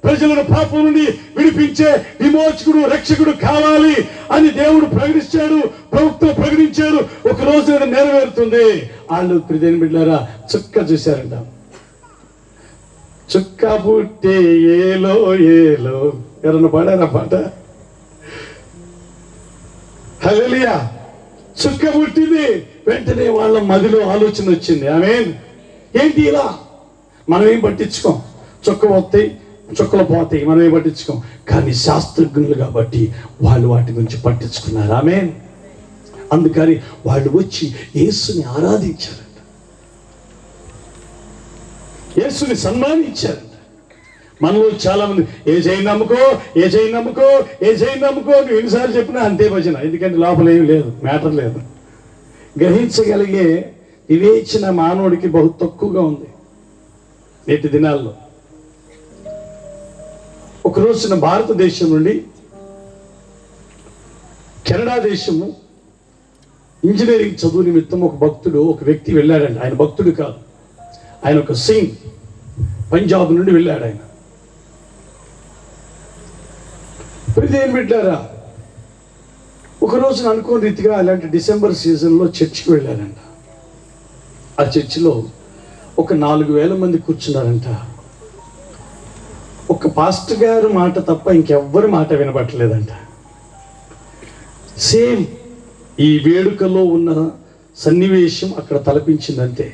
ప్రజలను పాపం నుండి విడిపించే విమోచకుడు రక్షకుడు కావాలి అని దేవుడు ప్రకటించాడు, ప్రభుత్వం ప్రకటించాడు. ఒక రోజు అది నెరవేరుతుంది. వాళ్ళు ప్రియమైన బిడ్డలారా చుక్క చూశారంట. చుక్క పుట్టే ఏలో ఏలో, ఎవరన్నా పాడారా పాట? హల్లెలూయా. చుక్క పుట్టింది, వెంటనే వాళ్ళ మదిలో ఆలోచన వచ్చింది. ఆమేన్. ఏంటి ఇలా? మనం ఏం పట్టించుకోం. చుక్క వస్తాయి, చుక్కలు పోతాయి, మనం ఏం పట్టించుకోం. కానీ శాస్త్రజ్ఞులు కాబట్టి వాళ్ళు వాటి గురించి పట్టించుకున్నారు. ఆమేన్. అందుకని వాళ్ళు వచ్చి యేసుని ఆరాధించారంట, యేసుని సన్మానించారంట. మనలో చాలా మంది ఏజైనా నమ్ముకో, ఏజైనా నమ్ముకో, ఏజైనా నమ్ముకో నువ్వు ఎన్నిసార్లు చెప్పినా అంతే భజన. ఎందుకంటే లోపల ఏమి లేదు, మ్యాటర్ లేదు. గ్రహించగలిగే వివేచన మానవుడికి బహు తక్కువగా ఉంది నేటి దినాల్లో. ఒక రోజున భారతదేశం నుండి కెనడా దేశము ఇంజనీరింగ్ చదువు నిమిత్తం ఒక వ్యక్తి వెళ్ళాడండి. ఆయన భక్తుడు కాదు, ఆయన ఒక సింగ్, పంజాబ్ నుండి వెళ్ళాడు ఆయన. ప్రియమైన బిడ్డలారా, ఒక రోజున అనుకోని రీతిగా అలాంటి డిసెంబర్ సీజన్లో చర్చికి వెళ్ళారంట. ఆ చర్చిలో ఒక 4,000 మంది కూర్చున్నారంట. ఒక పాస్టర్ గారు మాట తప్ప ఇంకెవ్వరి మాట వినబట్టలేదంట. సేమ్ ఈ వేడుకలో ఉన్న సన్నివేశం అక్కడ తలపించిందంతే.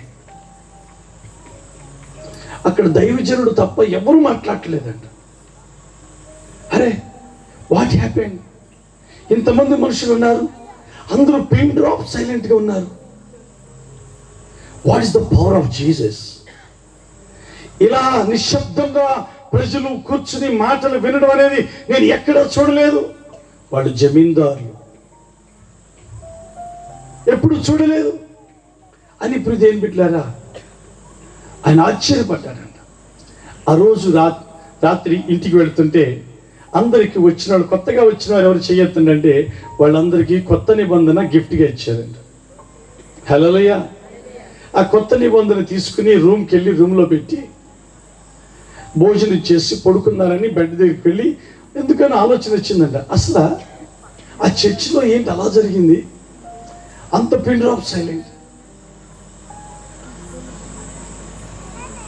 అక్కడ దైవజనుడు తప్ప ఎవరు మాట్లాడలేదంట. అరే వాట్ హ్యాపెండ్? ఇంతమంది మనుషులు ఉన్నారు, అందరూ పిన్ డ్రాప్ సైలెంట్గా ఉన్నారు. What is the power of Jesus? ఇలా నిశ్శబ్దంగా ప్రజలు కూర్చుని మాటలు వినడం అనేది నేను ఎక్కడా చూడలేదు. వాళ్ళు జమీందారులు, ఎప్పుడు చూడలేదు అని ఇప్పుడు దేని బిడ్డలారా ఆయన ఆశ్చర్యపడ్డాడంట. ఆ రోజు రాత్రి ఇంటికి వెళ్తుంటే అందరికి వచ్చిన వాళ్ళు, కొత్తగా వచ్చిన వారు ఎవరు చేయొద్దంటే వాళ్ళందరికీ కొత్త నిబంధన గిఫ్ట్గా ఇచ్చారంట. హల్లెలూయా. ఆ కొత్త నిబంధన తీసుకుని రూమ్కి వెళ్ళి రూమ్లో పెట్టి భోజనం చేసి పడుకున్నారని బెడ్ దగ్గరికి వెళ్ళి ఎందుకని ఆలోచన వచ్చిందంట. అసలు ఆ చర్చిలో ఏంటి అలా జరిగింది? అంత పిన్ డ్రాప్ సైలెంట్.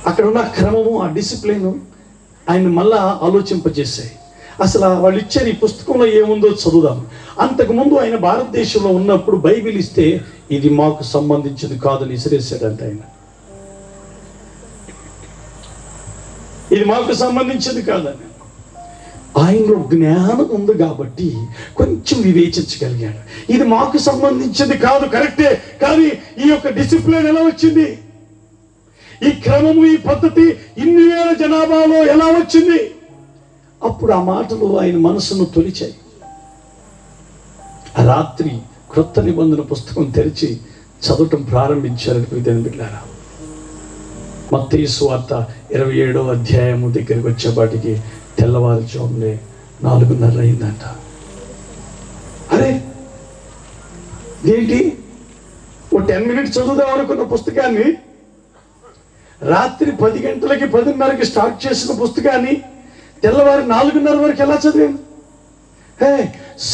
అక్కడ ఉన్న క్రమము, ఆ డిసిప్లిన్ ఆయన మళ్ళా ఆలోచింపజేశాయి. అసలు వాళ్ళు ఇచ్చారు, ఈ పుస్తకంలో ఏముందో చదువుదాం. అంతకుముందు ఆయన భారతదేశంలో ఉన్నప్పుడు బైబిల్ ఇస్తే ఇది మాకు సంబంధించింది కాదని విసిరేసాడంట ఆయన. ఇది మాకు సంబంధించింది కాదని. ఆయనలో జ్ఞానం ఉంది కాబట్టి కొంచెం వివేచించగలిగాడు. ఇది మాకు సంబంధించింది కాదు, కరెక్టే, కానీ ఈ యొక్క డిసిప్లిన్ ఎలా వచ్చింది? ఈ క్రమము, ఈ పద్ధతి ఇన్ని వేల జనాభాలో ఎలా వచ్చింది? అప్పుడు ఆ మాటలు ఆయన మనసును తొలిచాయి. ఆ రాత్రి క్రొత్త నిబంధన పుస్తకం తెరిచి చదవటం ప్రారంభించారని ప్రియమైన బిడ్డలారా. మత్తయి సువార్త 27వ అధ్యాయము దగ్గరికి వచ్చేపాటికి తెల్లవారుజామునే 4:30 అయిందంట. అరే ఏంటి, ఓ 10 మినిట్స్ చదువుదాం అనుకున్న పుస్తకాన్ని రాత్రి 10 గంటలకి 10:30కి స్టార్ట్ చేసిన పుస్తకాన్ని తెల్లవారి 4:30 వరకు ఎలా చదివాను? హే,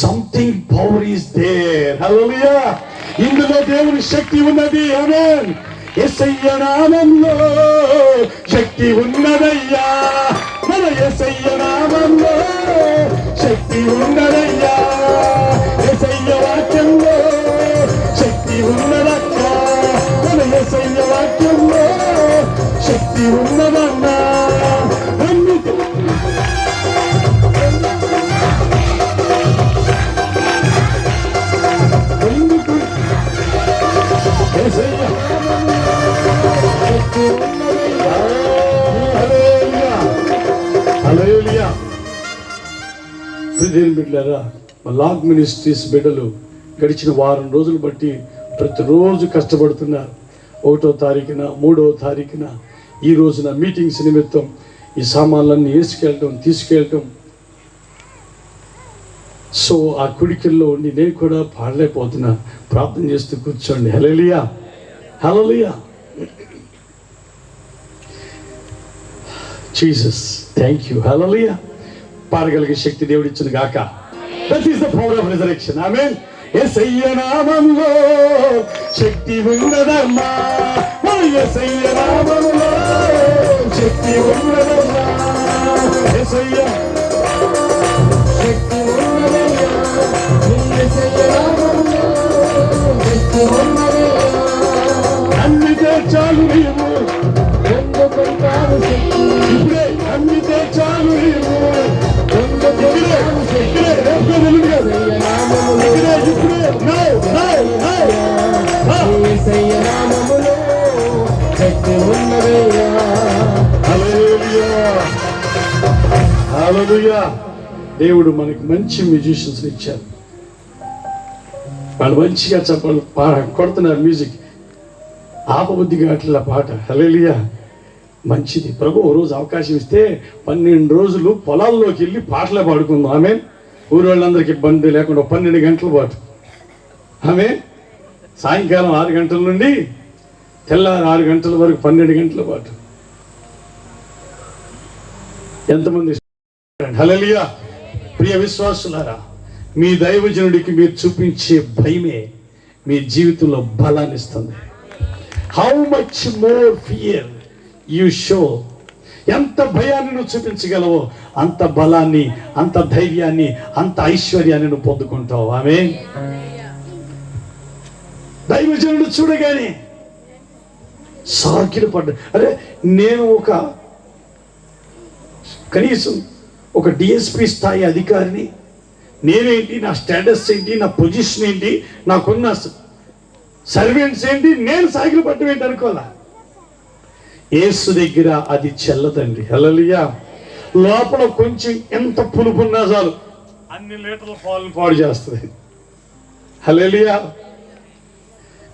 సంథింగ్ పవర్ ఈస్ దేర్. హల్లెలూయా. ఇందులో దేవుని శక్తి ఉన్నది. ఆమేన్. యేసయ్య నామములో శక్తి ఉన్నదయ్యా, మన యేసయ్య నామములో శక్తి ఉన్నదయ్యా, యేసయ్య వాక్యంలో శక్తి ఉన్నదయ్యా, మన యేసయ్య వాక్యంలో శక్తి ఉన్నదన్నా. బిడ్డలారా, మా లాగ్ మినిస్ట్రీస్ బిడ్డలు గడిచిన వారం రోజులు బట్టి ప్రతిరోజు కష్టపడుతున్నారు. 1వ తారీఖున 3వ తారీఖున ఈ రోజున మీటింగ్స్ నిమిత్తం ఈ సామాన్లన్నీ తీసుకెళ్ళటం. సో ఆ కుడికిల్లో ఉండి నేను కూడా పాడలేకపోతున్నా. ప్రార్థన చేస్తూ కూర్చోండి. Hallelujah, hallelujah. Jesus thank you hallelujah. పాడగలిగే శక్తి దేవుడు ఇచ్చిన గాక. That is the power of resurrection. Amen. యేసయ్య నామములో శక్తి ఉన్నదమ్మా, యేసయ్య నామములో శక్తి ఉన్నదమ్మా, యేసయ్య శక్తి ఉన్నదయ్యా, యేసయ్య నామములో శక్తి ఉన్నదయ్యా. నమ్మితే చాలు నీవు, పొందుకుంటావు శక్తి, ఇప్పుడే నమ్మితే చాలు నీవు, పొందుకుంటావు శక్తి. యేసయ్య నామములో యేసయ్య నామములో శక్తి ఉన్నదయ్యా. హల్లెలూయా హల్లెలూయా. దేవుడు మనకి మంచి మ్యూజిషియన్స్ ఇచ్చారు. వాళ్ళు మంచిగా చెప్పాలి, కొడుతున్నారు మ్యూజిక్. ఆపబుద్ధిగా అట్లా పాట. హల్లెలూయా. మంచిది. ప్రభు ఓ రోజు అవకాశం ఇస్తే 12 రోజులు పొలాల్లోకి వెళ్ళి పాటలే పాడుకుందాం. ఆమె ఊరి వాళ్ళందరికీ ఇబ్బంది లేకుండా 12 గంటల పాటు. ఆమె సాయంకాలం 6 గంటల నుండి తెల్లారి 6 గంటల వరకు 12 గంటల పాటు. ఎంతమంది? హల్లెలూయా. ప్రియ విశ్వాసులారా, మీ దైవజనుడికి మీరు చూపించే భయమే మీ జీవితంలో బలాన్ని ఇస్తుంది. How much more fear you show. ఎంత భయాన్ని నువ్వు చూపించగలవో అంత బలాన్ని, అంత ధైర్యాన్ని, అంత ఐశ్వర్యాన్ని నువ్వు పొందుకుంటావు. ఆమేన్. దైవజనుడు చూడగానే సాగిలు పడ్డా. అరే నేను కనీసం ఒక డిఎస్పి స్థాయి అధికారిని, నేనేంటి, నా స్టేటస్ ఏంటి, నా పొజిషన్ ఏంటి, నాకున్న సర్వెంట్స్ ఏంటి, నేను సాగిలు పడ్డం ఏంటి అనుకోవాలా. యేసు దగ్గర అది చెల్లదండి. హల్లెలూయా. లోపల కొంచెం ఎంత పులుపున్నా చాలు అన్ని లీటర్ల పాలను పాడు చేస్తుంది. హల్లెలూయా.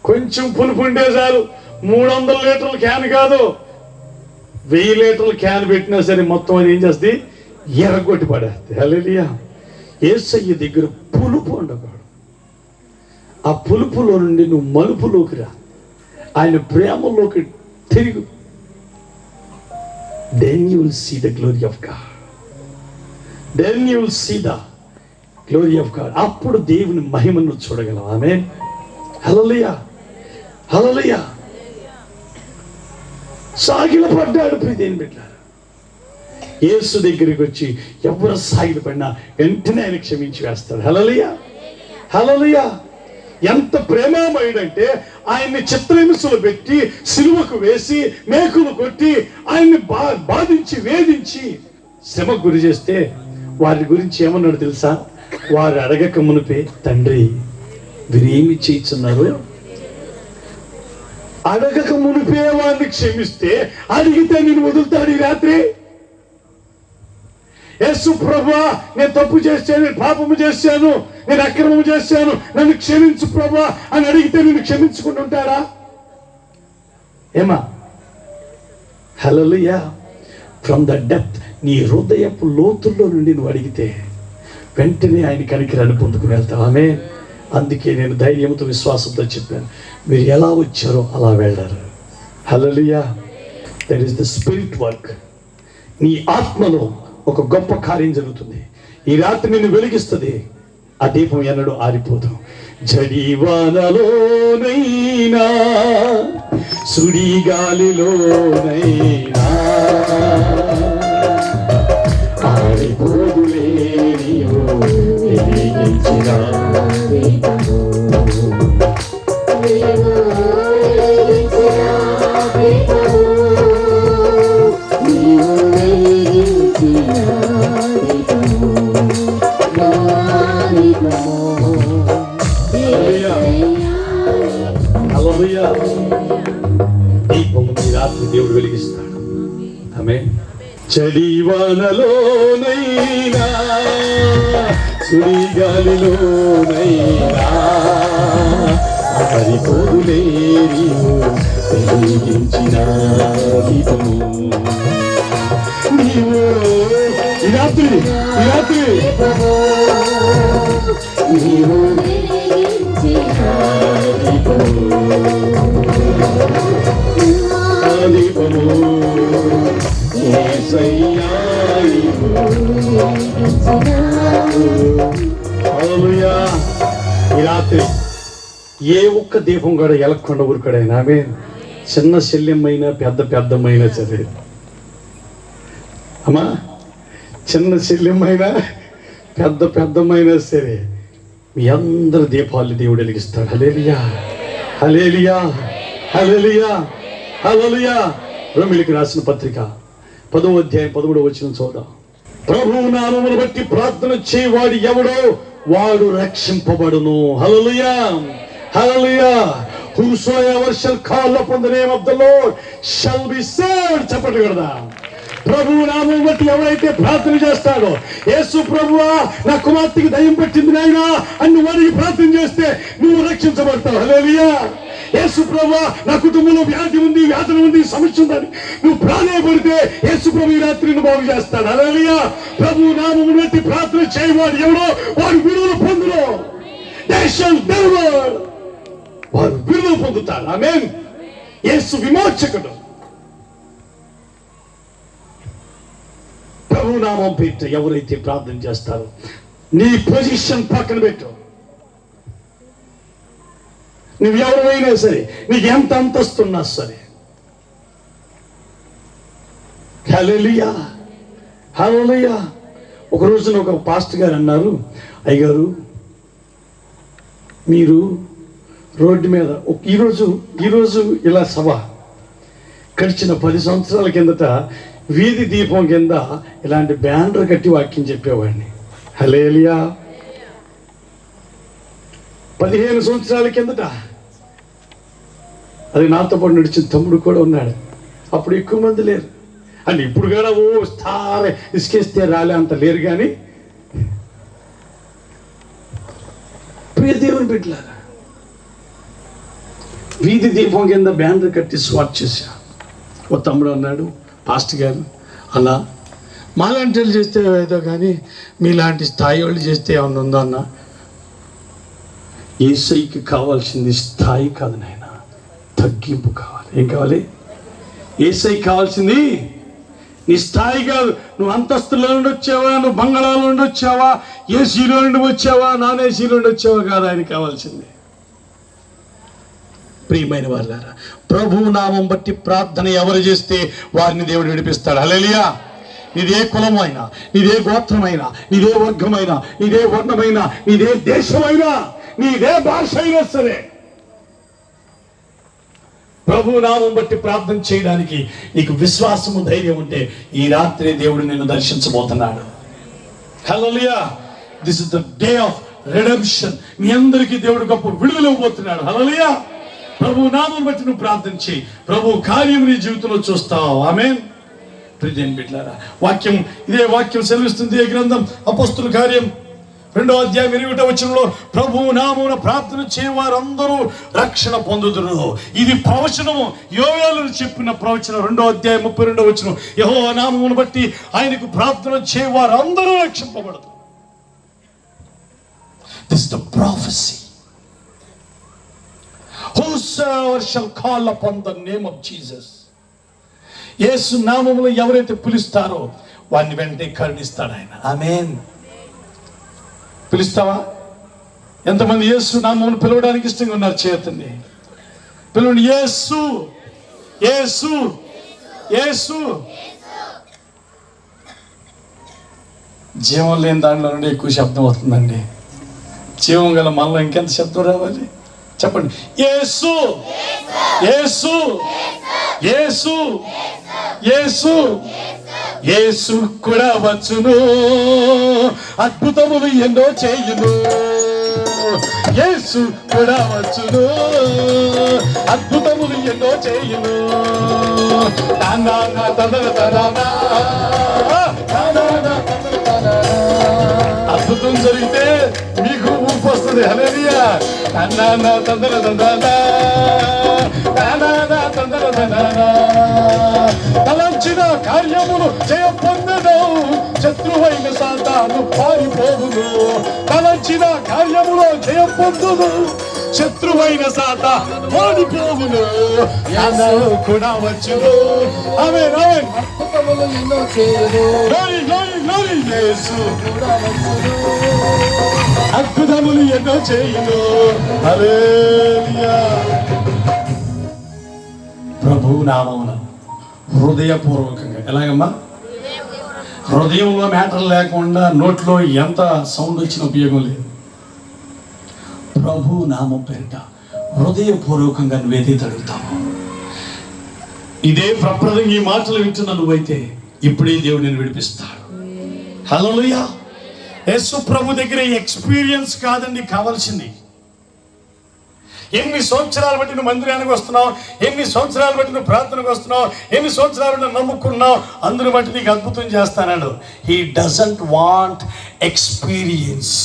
కొంచెం పులుపు ఉంటే చాలు 300 లీటర్ల క్యాన్ కాదు, 1000 లీటర్ల క్యాన్ పెట్టినా సరే మొత్తం అది ఏం చేస్తుంది, ఎర్రగొట్టి పడేస్తుంది. హల్లెలూయా. యేసయ్య దగ్గర పులుపు ఉండకూడదు. ఆ పులుపులో నుండి నువ్వు మలుపులోకి రా, ఆయన ప్రేమలోకి తిరుగు. Then you will see the glory of God. Then you will see the glory of God. అప్పుడు దేవుని మహిమను చూడగలవు. ఆమేన్. హల్లెలూయా హల్లెలూయా. సాగిల పడ్డాడు ప్రియదేని బిడ్డలారా. యేసు దగ్గరికి వచ్చి ఎవరు సాగిల పడినా వెంటనే ఆయన క్షమించి వేస్తాడు. హల్లెలూయా హల్లెలూయా. ఎంత ప్రేమామయుడంటే ఆయన్ని చిత్రహింసలు పెట్టి సిలువకు వేసి మేకులు కొట్టి ఆయన్ని బాధించి వేధించి శ్రమకు గురి చేస్తే వారి గురించి ఏమన్నాడు తెలుసా? వారు అడగక మునిపే, తండ్రి వీరేమి చేస్తున్నారు? అడగక మునిపే వారిని క్షమిస్తే అడిగితే నేను వదులుతాడు ఈ రాత్రి? యేసు ప్రభువా, నేను తప్పు చేశాను, నేను పాపము చేశాను, నేను అక్రమము చేశాను, నన్ను క్షమించు ప్రభువా అని అడిగితే నేను క్షమించుకుంటూ ఉంటాడా? ఏమా? హల్లెలూయా. ఫ్రమ్ ద డెప్త్, నీ హృదయపు లోతుల్లో నుండి నువ్వు అడిగితే వెంటనే ఆయన కనికరాన్ని పొందుకుని వెళ్తావు. ఆమె అందుకే నేను ధైర్యంతో విశ్వాసంతో చెప్పాను, మీరు ఎలా వచ్చారో అలా వెళ్ళారు. Hallelujah. That is the spirit work. నీ ఆత్మలో ఒక గొప్ప కార్యం జరుగుతుంది. ఈ రాత్రి నిన్ను వెలిగిస్తుంది. ఆ దీపం ఎన్నడూ ఆరిపోదు. జడివానలోనైనా సుడిగాలిలోనైనా ఆరిపోదులే నీవు వెలిగించిన దీపము. దీపము ఈ రాత్రి దేవుడు వెలిగిస్తాడు. ఆమేన్. చడివానలోనైనా సుడిగాలిలోనైనా ఆరిపోదులే నీవు వెలిగించిన దీపము. నీవు ఈ రాత్రి నీవు దీపము యేసయ్య హల్లెలూయా. ఈ రాత్రి ఏ ఒక్క దీపం కూడా ఎలక్కుండా ఊరుకోడైనా ఆమె చిన్న శల్యమైనా పెద్దమైనా సరే అమ్మా, చిన్న శల్యమైనా పెద్దమైనా సరే మీ అందరి దీపాలు దేవుడు వెలిగిస్తాడు. హల్లెలూయా, హల్లెలూయా, హల్లెలూయా, హల్లెలూయా. రోమీయులకు రాసిన పత్రిక 10వ అధ్యాయం 13వ వచనం చూద్దాం. ప్రభువు నామమును బట్టి ప్రార్థన చేయవాడు ఎవడో వాడు రక్షింపబడును. హల్లెలూయా, హల్లెలూయా. Whosoever shall call upon the name of the Lord shall be saved. చెప్పండి కదా. ప్రభువు నామం బట్టి ఎవరైతే ప్రార్థన చేస్తాడో, యేసు ప్రభువా నా కుమార్తెకి దయ్యం పట్టింది నాయనా అని నువ్వు అడిగి ప్రార్థన చేస్తే నువ్వు రక్షించబడతావు. హల్లెలూయా. యేసు ప్రభువా నా కుటుంబంలో వ్యాధి ఉంది, వ్యాధన ఉంది, సమస్య ఉందని నువ్వు ప్రాణపడితే యేసు ప్రభు ఈ రాత్రిని బాగు చేస్తాడు. హల్లెలూయా. ప్రభువు నామమును బట్టి ప్రార్థన చేయవాడు ఎవడో వాడు విడుదల పొందును. They shall deliver. వారు విడుదల పొందుతారు. ఆమేన్. యేసు విమోచకుడు. ప్రభు నామం పెట్టి ఎవరైతే ప్రార్థన చేస్తారో నీ పొజిషన్ పక్కన పెట్టు. నువ్వు ఎవరైనా సరే, నీకు ఎంత అంతస్తున్నా సరే. హల్లెలూయా, హల్లెలూయా. ఒక రోజున ఒక పాస్టర్ గారు అన్నారు, అయ్యగారు మీరు రోడ్డు మీద ఈరోజు ఇలా సభ గడిచిన 10 సంవత్సరాల కిందట వీధి దీపం కింద ఇలాంటి బ్యానర్ కట్టి వాక్యం చెప్పేవాడిని. హల్లెలూయా. 15 సంవత్సరాల కిందట అది నాతో పాటు నడిచిన తమ్ముడు కూడా ఉన్నాడు. అప్పుడు ఎక్కువ మంది లేరు అని, ఇప్పుడు కూడా ఇసుకేస్తే రాలే అంత లేరు. కానీ ప్రియ దేవుని బిడ్డలారా, వీధి దీపం కింద బ్యానర్ కట్టి స్వాట్ చేశా. ఓ తమ్ముడు అన్నాడు, పాస్టర్ గారు అలా మాలాంటి వాళ్ళు చేస్తే ఏదో కానీ మీలాంటి స్థాయి వాళ్ళు చేస్తే ఏమన్నా ఉందో అన్న. యేసయ్యకి కావాల్సింది స్థాయి కాదు నాయన, తగ్గింపు కావాలి. ఏం కావాలి? యేసయ్యకి కావాల్సింది నీ స్థాయి కాదు. నువ్వు అంతస్తులో నుండి వచ్చావా, నువ్వు బంగాళాలో నుండి వచ్చావా, ఏసీలో నుండి వచ్చావా, నాన్ ఏసీలో నుండి వచ్చావా కాదు ఆయన కావాల్సింది. ప్రియమైన వాళ్ళారా, ప్రభువు నామం బట్టి ప్రార్థన ఎవరు చేస్తే వారిని దేవుడు విడిపిస్తాడు. హల్లెలూయా. నీదే కులమైనా, నీదే గోత్రమైనా, నీదే వర్గమైనా, నీదే వర్ణమైనా, నీదే దేశమైనా, నీదే భాష అయినా సరే, ప్రభు నామం బట్టి ప్రార్థన చేయడానికి నీకు విశ్వాసము, ధైర్యం ఉంటే ఈ రాత్రి దేవుడు నిన్ను దర్శించబోతున్నాడు. Hallelujah. This is the day of redemption. మీ అందరికీ దేవుడు గొప్ప విడుదల ఇవ్వబోతున్నాడు. హల్లెలూయా. ప్రభు నామం బట్టి నువ్వు ప్రార్థన చేయి, ప్రభు కార్యం నీ జీవితంలో చూస్తావు. ఆమేన్. ప్రియమైన బిడ్డలారా, ఇదే వాక్యం సెలవిస్తుంది. ఏ గ్రంథం? అపొస్తలుల కార్యం 2వ అధ్యాయం 20వ వచనంలో ప్రభు నామమున ప్రార్థన చేయవారందరూ రక్షణ పొందుదురు. ఇది ప్రవచనము, యోవేలు చెప్పిన ప్రవచనం. 2వ అధ్యాయం 32వ వచనం, యెహోవా నామమును బట్టి ఆయనకు ప్రార్థన చేయవారందరూ రక్షింపబడతారు. This is the prophecy. Whosoever shall call upon the name of Jesus. యేసు నామములో ఎవరైతే పిలుస్తారో వారిని వెంటనే కరుణిస్తాడు ఆయన. ఆమేన్. పిలుస్తావా? ఎంతమంది యేసు నామమును పిలవడానికి ఇష్టంగా ఉన్నారు? చేతండి, పిలవండి. యేసు, యేసు, యేసు. జీవం లేని దాంట్లో నుండి ఎక్కువ శబ్దం వస్తుందండి. జీవం గల మనలో ఇంకెంత శబ్దం రావాలి? చెప్పండి. యేసు, యేసు, యేసు, యేసు. యేసు కూడా వచ్చును, అద్భుతములు ఎన్నో చేయును. యేసు కూడా వచ్చును, అద్భుతములు ఎన్నో చేయును. అద్భుతం జరిగితే మీకు ఊపు వస్తుంది. హల్లెలూయా. తలంచిన కార్యములు జయ పొందను, శత్రువైన సాతాను పారిపోవును. తలంచిన కార్యములో జయ పొందును, శత్రువైన సాతాను పారిపోవును. కూడా వచ్చును. ఆమేన్, ఆమేన్. అద్భుతములు ఎన్నో చేయును Glory, glory, glory, యేసు చూడవచ్చును. అద్భుతములు ఎన్నో చేయును. హల్లెలూయా. ప్రభువు నామమున హృదయపూర్వకంగా, ఎలాగమ్మా? హృదయంలో మ్యాటర్ లేకుండా నోట్లో ఎంత సౌండ్ వచ్చిన ఉపయోగం లేదు. ప్రభు నామం పేరిట హృదయపూర్వకంగా నువ్వేది అడుగుతావు. ఇదే ప్రప్రదంగా ఈ మాటలు వింటున్నా నువ్వైతే ఇప్పుడే దేవుడు నేను విడిపిస్తాడు. హల్లెలూయా. యేసు ప్రభు దగ్గర ఎక్స్పీరియన్స్ కాదండి కావాల్సింది. ఎన్ని సంవత్సరాలు బట్టి నువ్వు మందిరానికి వస్తున్నావు, ఎన్ని సంవత్సరాలు బట్టి నువ్వు ప్రార్థనకు వస్తున్నావు, ఎన్ని సంవత్సరాలు నువ్వు నమ్ముకున్నావు, అందుని బట్టి నీకు అద్భుతం చేస్తానన్నాడు. He doesn't want experience.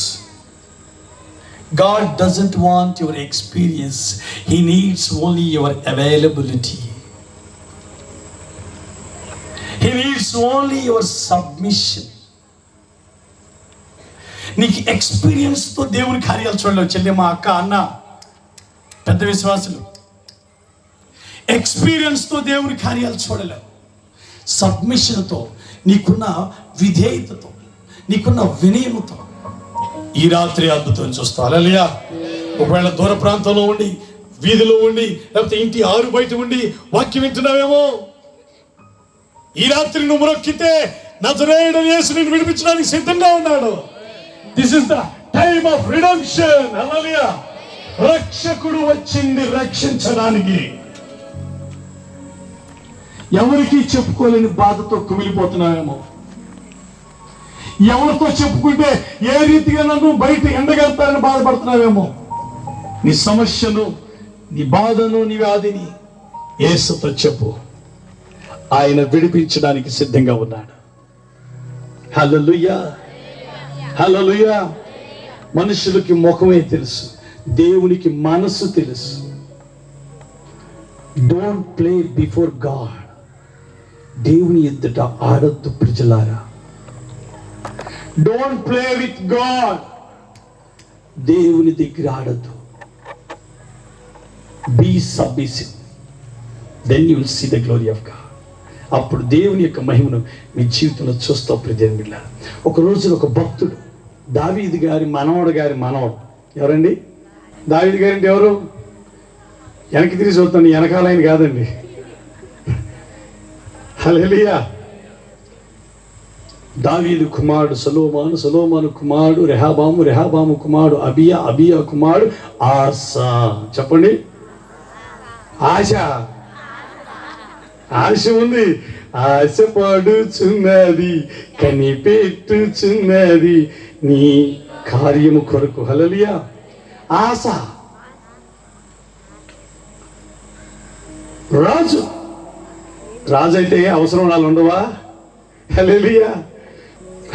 God doesn't want your experience. He needs only your availability. He needs only your submission. నీకు ఎక్స్పీరియన్స్తో దేవుని కార్యాలు చూడలేవు. చెల్లెమ్మ, అక్క, అన్న, పెద్ద విశ్వాసులు, ఎక్స్పీరియన్స్తో దేవుని కార్యాలు చూడలేవు. సబ్మిషన్తో, నీకున్న విధేయతతో, నీకున్న వినయముతో ఈ రాత్రి అద్భుతం చూస్తావు. హల్లెలూయా. ఒకవేళ దూర ప్రాంతంలో ఉండి, వీధిలో ఉండి, లేకపోతే ఇంటి ఆరు బయట ఉండి వాక్యం వింటున్నావేమో, ఈ రాత్రి నువ్వు మొక్కితే నజరేయుడైన యేసు నిన్ను విడిపించడానికి సిద్ధంగా ఉన్నాడు. This is the time of redemption. హల్లెలూయా. రక్షకుడు వచ్చింది రక్షించడానికి. ఎవరికి చెప్పుకోలేని బాధతో కుమిలిపోతున్నావేమో, ఎవరితో చెప్పుకుంటే ఏ రీతిగా నన్ను బయట ఎండగలుగుతారని బాధపడుతున్నావేమో, నీ సమస్యను, నీ బాధను, నీ వ్యాధిని యేసుతో చెప్పు. ఆయన విడిపించడానికి సిద్ధంగా ఉన్నాడు. హల్లెలూయా. హల్లెలూయా. మనుషులకి ముఖమే తెలుసు, దేవునికి మనసు తెలుసు. Don't play before God. దేవుని ఎదుట ఆడొద్దు ప్రజలారా. Don't play with God. దేవుని దగ్గర ఆడద్దు. Be submissive, then you will see the glory of God. అప్పుడు దేవుని యొక్క మహిమను మీ జీవితంలో చూస్తావు. ప్రియమైన బిడ్డలారా, ఒక రోజున ఒక భక్తుడు, దావీదు గారి మనవడు, ఎవరండి? దావీదు గారి అంటే ఎవరు? వెనక్కి తిరిగి చూస్తాను, వెనకాలైన కాదండి. హల్లెలూయా. దావీదు కుమారుడు సొలొమోను, సొలొమోను కుమారుడు రెహబాము, రెహబాము కుమారుడు అబియా, అబియా కుమారుడు ఆసా. చెప్పండి. ఆశ. ఆశ ఉంది. ఆశ పడుచున్నది, కనిపెట్టుచున్నది నీ కార్యము కొరకు. హల్లెలూయా. ఆశ. రాజు అయితే అవసరం వాళ్ళు ఉండవా? హల్లెలూయా.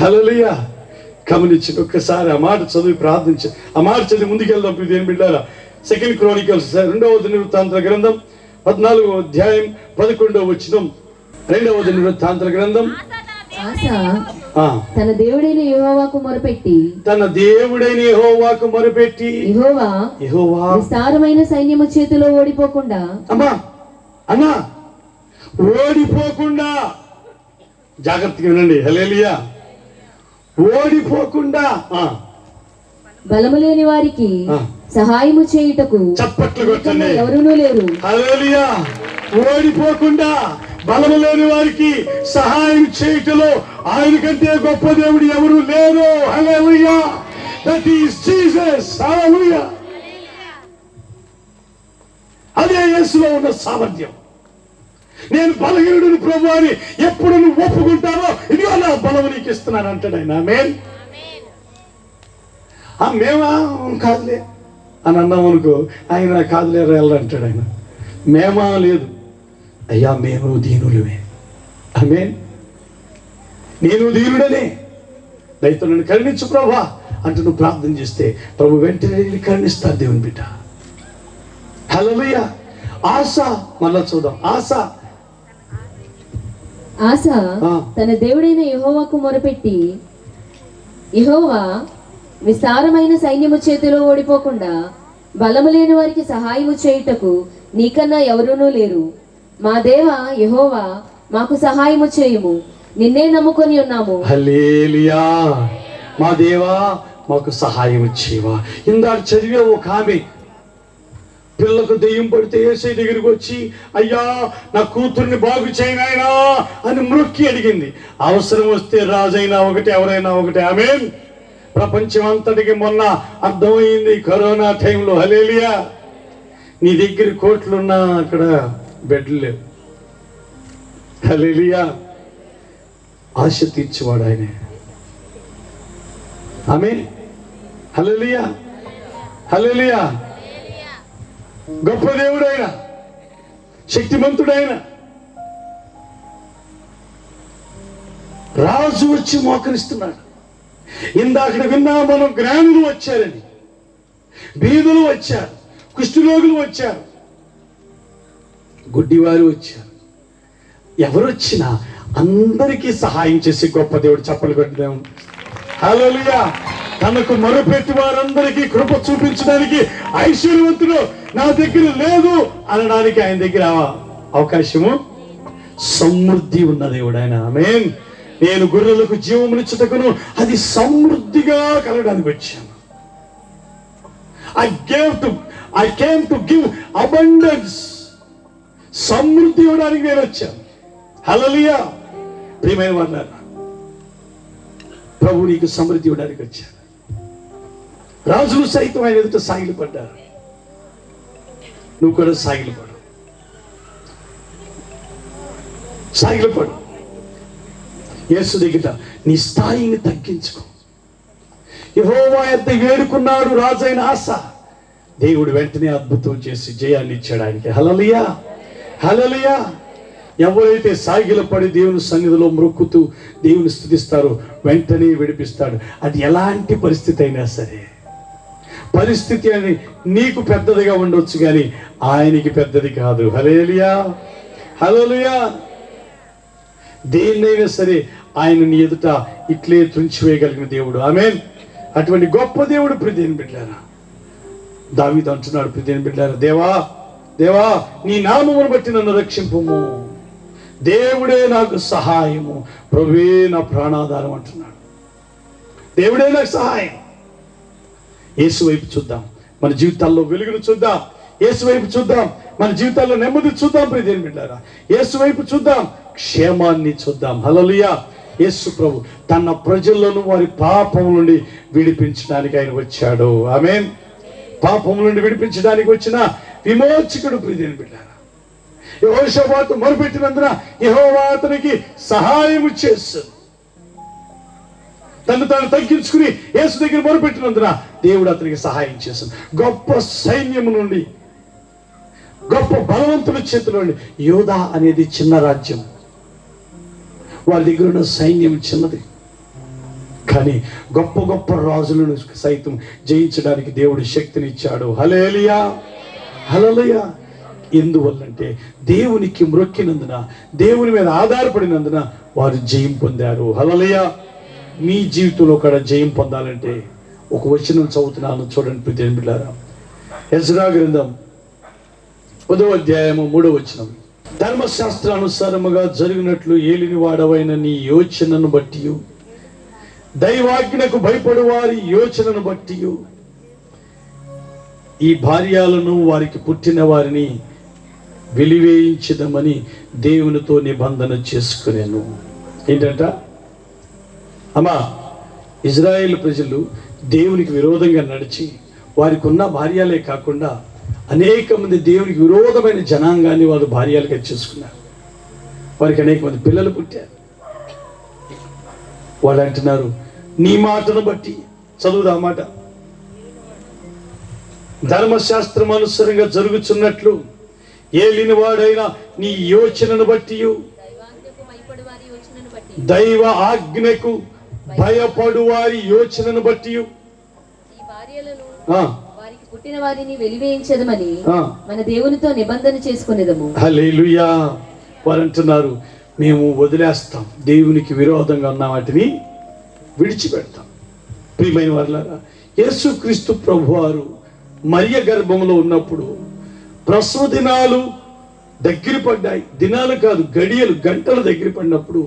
హల్లెలూయా. గమనించి ఒక్కసారి ఆ మాట చదివి ప్రార్థించి, ఆ మాట చదివి ముందుకెళ్దాం. దేని బిడ్డారా, 2 Chronicles 2వ దినవృత్తాంతర గ్రంథం 14వ అధ్యాయం 11వ వచనం. 2వ దినవృత్తాంతర గ్రంథం. ఆసా తన దేవుడైన యెహోవాకు మొరపెట్టి యెహోవా విస్తారమైన సైన్యము చేతిలో ఓడిపోకుండా, ఓడిపోకుండా, జాగ్రత్తగా వినండి. హల్లెలూయా. ఓడిపోకుండా, బలము లేని వారికి సహాయము చేయుటకు చప్పట్లు కొట్టండి. ఎవరునూ లేరు. హల్లెలూయా. ఓడిపోకుండా, బలము లేని వారికి సహాయం చేయుటలో ఆయన కంటే గొప్ప దేవుడు ఎవరు లేరు. హల్లెలూయా. That is Jesus. హల్లెలూయా. అదే యేసులో ఉన్న సామర్థ్యం. నేను బలహీనుడిని ప్రభు అని ఎప్పుడు నువ్వు ఒప్పుకుంటావో, ఇదిగో నా బలము నీకు ఇస్తున్నాను అంటాడు ఆయన. ఆమేన్. మేమా కాదులే అని అన్నాం అనుకో, ఆయన కాదులే వెళ్ళంటాడు ఆయన. మేమా లేదు, అయ్యా మేము దీనులమే. ఆమేన్. నేను దీనుడనే, దయతో నన్ను కరుణించు ప్రభా అంటూ నువ్వు ప్రార్థన చేస్తే ప్రభు వెంటనే కరుణిస్తాడు దేవుని బిడ్డ. హల్లెలూయా. ఆశ. మళ్ళా చూద్దాం. ఆస తన దేవుడైన యెహోవాకు మొరపెట్టి, యెహోవా విస్తారమైన సైన్యము చేతిలో ఓడిపోకుండా, బలము లేని వారికి సహాయము చేయుటకు నీకన్నా ఎవరునూ లేరు. మా దేవ యెహోవా మాకు సహాయము చేయుము, నిన్నే నమ్ముకొని ఉన్నాము. హల్లెలూయా. మా దేవా మాకు సహాయం చేయవా. ఇందాక చదివే ఒక ఆమె పిల్లకు దెయ్యం పడితే యేసయ్య దగ్గరికి వచ్చి, అయ్యా నా కూతుర్ని బాగు చేయనాయనా అని మ్రొక్కి అడిగింది. అవసరం వస్తే రాజైనా ఒకటి, ఎవరైనా ఒకటి. ఆమేన్. ప్రపంచం అంతటికి మొన్న అర్థమైంది కరోనా టైంలో. హల్లెలూయా. నీ దగ్గర కోట్లున్నా అక్కడ బెడ్లు లేవు. హల్లెలూయా. ఆశ తీర్చేవాడు ఆయనే. ఆమేన్. హల్లెలూయా. హల్లెలూయా. గొప్ప దేవుడైన, శక్తిమంతుడైన రాజు వచ్చి మోకరిస్తున్నాడు. ఇందాక విన్నా మనం, జ్ఞానులు వచ్చారని, బీదులు వచ్చారు, కుష్ఠరోగులు వచ్చారు, గుడ్డివారు వచ్చారు. ఎవరు వచ్చినా అందరికీ సహాయం చేసి గొప్ప దేవుడు. చప్పలు కొట్టడం. హల్లెలూయా. తనకు మొరపెట్టి వారందరికీ కృప చూపించడానికి ఐశ్వర్యవంతుడు నా దగ్గర లేదు అనడానికి ఆయన దగ్గర అవకాశము, సమృద్ధి ఉన్న దేవుడు ఆయన. ఆమేన్. నేను గొర్రెలకు జీవమునిచ్చుటకును అది సమృద్ధిగా కలగడానికి వచ్చాను. I came to give abundance. సమృద్ధి ఇవ్వడానికి నేను వచ్చాను. హల్లెలూయా. ప్రియమైన వారు, ప్రభు నీకు సమృద్ధి ఇవ్వడానికి వచ్చాను. రాజులు సైతం ఆయన ఎదుట సాగిలు పడ్డారు. నువ్వు కూడా సాగిలు పడు, సాగిలు పడు. యేసు దగ్గర నీ స్థాయిని తగ్గించుకో. యెహోవా యొద్ద వేడుకున్నాడు రాజైన ఆస. దేవుడు వెంటనే అద్భుతం చేసి జయాన్ని ఇచ్చాడు ఆయనకి. హల్లెలూయా. హల్లెలూయా. ఎవరైతే సాగిల పడి దేవుని సన్నిధిలో మ్రొక్కుతూ దేవుని స్తుతిస్తారో వెంటనే విడిపిస్తాడు. అది ఎలాంటి పరిస్థితి అయినా సరే. పరిస్థితి అని నీకు పెద్దదిగా ఉండొచ్చు కానీ ఆయనకి పెద్దది కాదు. హల్లెలూయా. హల్లెలూయా. దేన్నైనా సరే ఆయన నీ ఎదుట ఇట్లే తుంచివేయగలిగిన దేవుడు. ఆమేన్. అటువంటి గొప్ప దేవుడు. ప్రియమైన బిడ్డలారా, దావీదు అంటున్నాడు, ప్రియమైన బిడ్డలారా, దేవా దేవా నీ నామమును బట్టి నన్ను రక్షింపుము. దేవుడే నాకు సహాయము, ప్రభువే నా ప్రాణాధారం అంటున్నాడు. దేవుడే నాకు సహాయం. యేసు వైపు చూద్దాం, మన జీవితాల్లో వెలుగును చూద్దాం. యేసు వైపు చూద్దాం, మన జీవితాల్లో నెమ్మది చూద్దాం. ప్రియమైన బిడ్డలారా, యేసు వైపు చూద్దాం, క్షేమాన్ని చూద్దాం. హల్లెలూయా. యేసు ప్రభు తన ప్రజలను వారి పాపం నుండి విడిపించడానికి ఆయన వచ్చాడు. ఆమేన్. పాపం నుండి విడిపించడానికి వచ్చిన విమోచకుడు. ప్రియమైన బిడ్డలారా, యెహోషాపాతు మొరపెట్టినందున యెహోవా అతనికి సహాయము చేశాడు. తను తాను తగ్గించుకుని యేసు దగ్గర మొరపెట్టినందున దేవుడు అతనికి సహాయం చేశాడు. గొప్ప సైన్యము నుండి, గొప్ప బలవంతుల చేతిలో నుండి. యోధా అనేది చిన్న రాజ్యం, వారి దగ్గర ఉన్న సైన్యం చిన్నది, కానీ గొప్ప గొప్ప రాజులను సైతం జయించడానికి దేవుడు శక్తినిచ్చాడు. హల్లెలూయా. హల్లెలూయా. ఎందువల్లంటే దేవునికి మ్రొక్కినందున, దేవుని మీద ఆధారపడినందున వారు జయం పొందారు. హల్లెలూయా. మీ జీవితంలో కూడా జయం పొందాలంటే ఒక వచనం చదువుతున్నాను, చూడండి ప్రియమైన బిడ్డలారా. ఎజ్రా గ్రంథం 10వ అధ్యాయము 3వ వచనం. ధర్మశాస్త్రానుసారముగా జరిగినట్లు ఏలిని వాడవైన నీ యోచనను బట్టి, దైవాజ్ఞకు భయపడు వారి యోచనను బట్టి ఈ భార్యలను వారికి పుట్టిన వారిని వెలివేయించదమని దేవునితో నిబంధన చేసుకునేను. ఏంటంట అమ్మా, ఇజ్రాయేల్ ప్రజలు దేవునికి విరోధంగా నడిచి వారికి ఉన్న భార్యలే కాకుండా అనేక మంది దేవునికి విరోధమైన జనాంగాన్ని వారు భార్యలుగా చేసుకున్నారు. వారికి అనేక మంది పిల్లలు పుట్టారు. వాళ్ళు అంటున్నారు, నీ మాటను బట్టి, చదువుదా మాట, ధర్మశాస్త్రం అనుసారంగా జరుగుతున్నట్లు ఏలిన వాడైన నీ యోచనను బట్టి, దైవ ఆజ్ఞకు భయపడు వారి యోచనను బట్టి వారికి పుట్టిన వారిని వెలివేయించదమని మన దేవునితో నిబంధన చేసుకునేదము. హల్లెలూయా. వారు అంటున్నారు, మేము వదిలేస్తాం, దేవునికి విరోధంగా ఉన్న వాటిని విడిచిపెడతాం. ప్రియమైన వారులారా, యేసుక్రీస్తు ప్రభువారు మరియ గర్భంలో ఉన్నప్పుడు ప్రసవ దినాలు దగ్గర పడ్డాయి. దినాలు కాదు, గడియలు, గంటలు దగ్గర పడినప్పుడు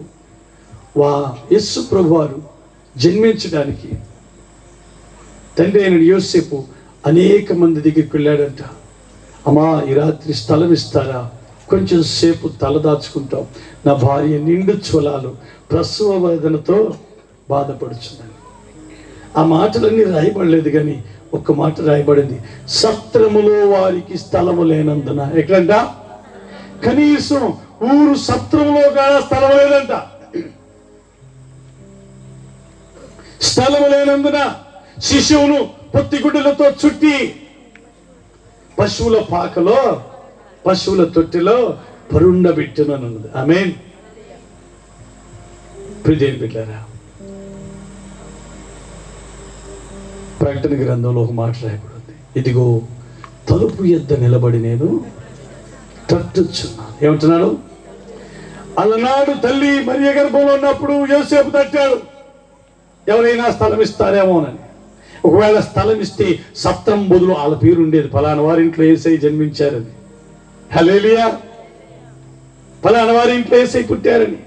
యేసు ప్రభువారు జన్మించడానికి తండ్రి అయిన యోసేపు అనేక మంది దగ్గరికి వెళ్ళాడంట. అమ్మా, ఈ రాత్రి స్థలం ఇస్తారా? కొంచెం సేపు తలదాచుకుంటాం, నా భార్య నిండు జ్వలాలు ప్రసవ వేదనతో బాధపడుచున్నాను. ఆ మాటలన్నీ రాయబడలేదు, కానీ ఒక్క మాట రాయబడింది, సత్రములో వారికి స్థలము లేనందున. ఎక్కడంట? కనీసం ఊరు సత్రంలో కూడా స్థలం లేదంట. స్థలము లేనందున శిశువును పొత్తిగుడ్డలతో చుట్టి పశువుల పాకలో, పశువుల తొట్టిలో పరుండబెట్టునన్నది. ఆమేన్. ప్రియమైన బిడ్డలారా, ప్రకటన గ్రంథంలో ఒక మాట రాయబడింది, ఇదిగో తలుపు యొద్ద నిలబడి నేను తట్టుచున్నాను. ఏమంటున్నాడు? అలనాడు తల్లి మరియ గర్భంలో ఉన్నప్పుడు యోసేపు తట్టాడు, ఎవరైనా స్థలం ఇస్తారేమోనని. ఒకవేళ స్థలం ఇస్తే సత్రం బదులు వాళ్ళ పేరు ఉండేది, ఫలానా వారింట్లో యేసయ్య జన్మించారని. హల్లెలూయా. ఫలానా వారింట్లో యేసయ్య పుట్టారని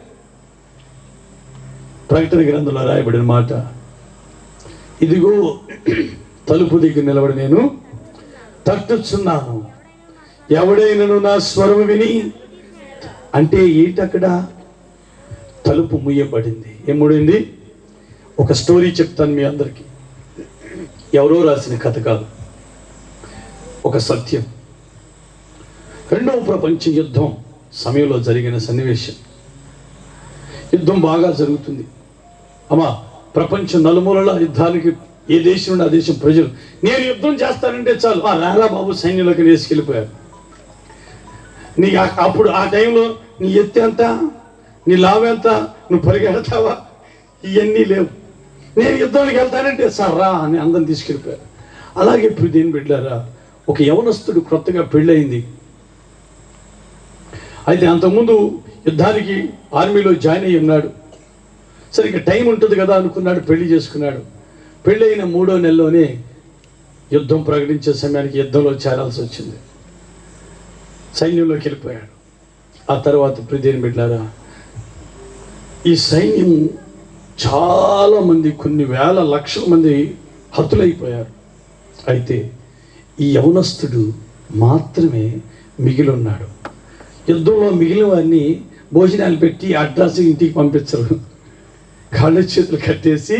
ప్రకటన గ్రంథంలో రాయబడిన మాట, ఇదిగో తలుపు దగ్గర నిలబడి నేను తట్టుచున్నాను, ఎవడైనను నా స్వరము విని. అంటే ఏంటక్కడ? తలుపు ముయ్యబడింది. ఏం ముడింది? ఒక స్టోరీ చెప్తాను మీ అందరికీ. ఎవరో రాసిన కథ కాదు, ఒక సత్యం. రెండవ ప్రపంచ యుద్ధం సమయంలో జరిగిన సన్నివేశం. యుద్ధం బాగా జరుగుతుంది. అమ్మా, ప్రపంచం నలుమూలల యుద్ధానికి ఏ దేశం నుండి ఆ దేశం ప్రజలు, నేను యుద్ధం చేస్తానంటే చాలు, రారా బాబు సైన్యంలోకి వేసుకెళ్ళిపోయారు. నీ అప్పుడు ఆ టైంలో నీ ఎత్తు ఎంత, నీ లాభం ఎంత, నువ్వు పరిగెడతావా, ఇవన్నీ లేవు. నేను యుద్ధానికి వెళ్తానంటే సర్రా అని అందరిని తీసుకెళ్ళిపోయారు. అలాగే ఇప్పుడు దేని బిడ్డారా, ఒక యవనస్తుడు కొత్తగా పెళ్ళయింది. అయితే అంతకుముందు యుద్ధానికి ఆర్మీలో జాయిన్ అయ్యి ఉన్నాడు. సరే, ఇక టైం ఉంటుంది కదా అనుకున్నాడు, పెళ్లి చేసుకున్నాడు. పెళ్ళైన 3వ నెలలోనే యుద్ధం ప్రకటించే సమయానికి యుద్ధంలో చేరాల్సి వచ్చింది. సైన్యంలోకి వెళ్ళిపోయాడు. ఆ తర్వాత ప్రియమైన బిడ్డలారా, ఈ సైన్యం చాలా మంది, కొన్ని వేల లక్షల మంది హతులైపోయారు. అయితే ఈ యవనస్తుడు మాత్రమే మిగిలి ఉన్నాడు. యుద్ధంలో మిగిలిన వారిని భోజనాలు పెట్టి అడ్రస్ ఇంటికి పంపించరు, కాళ్ళు చేతులు కట్టేసి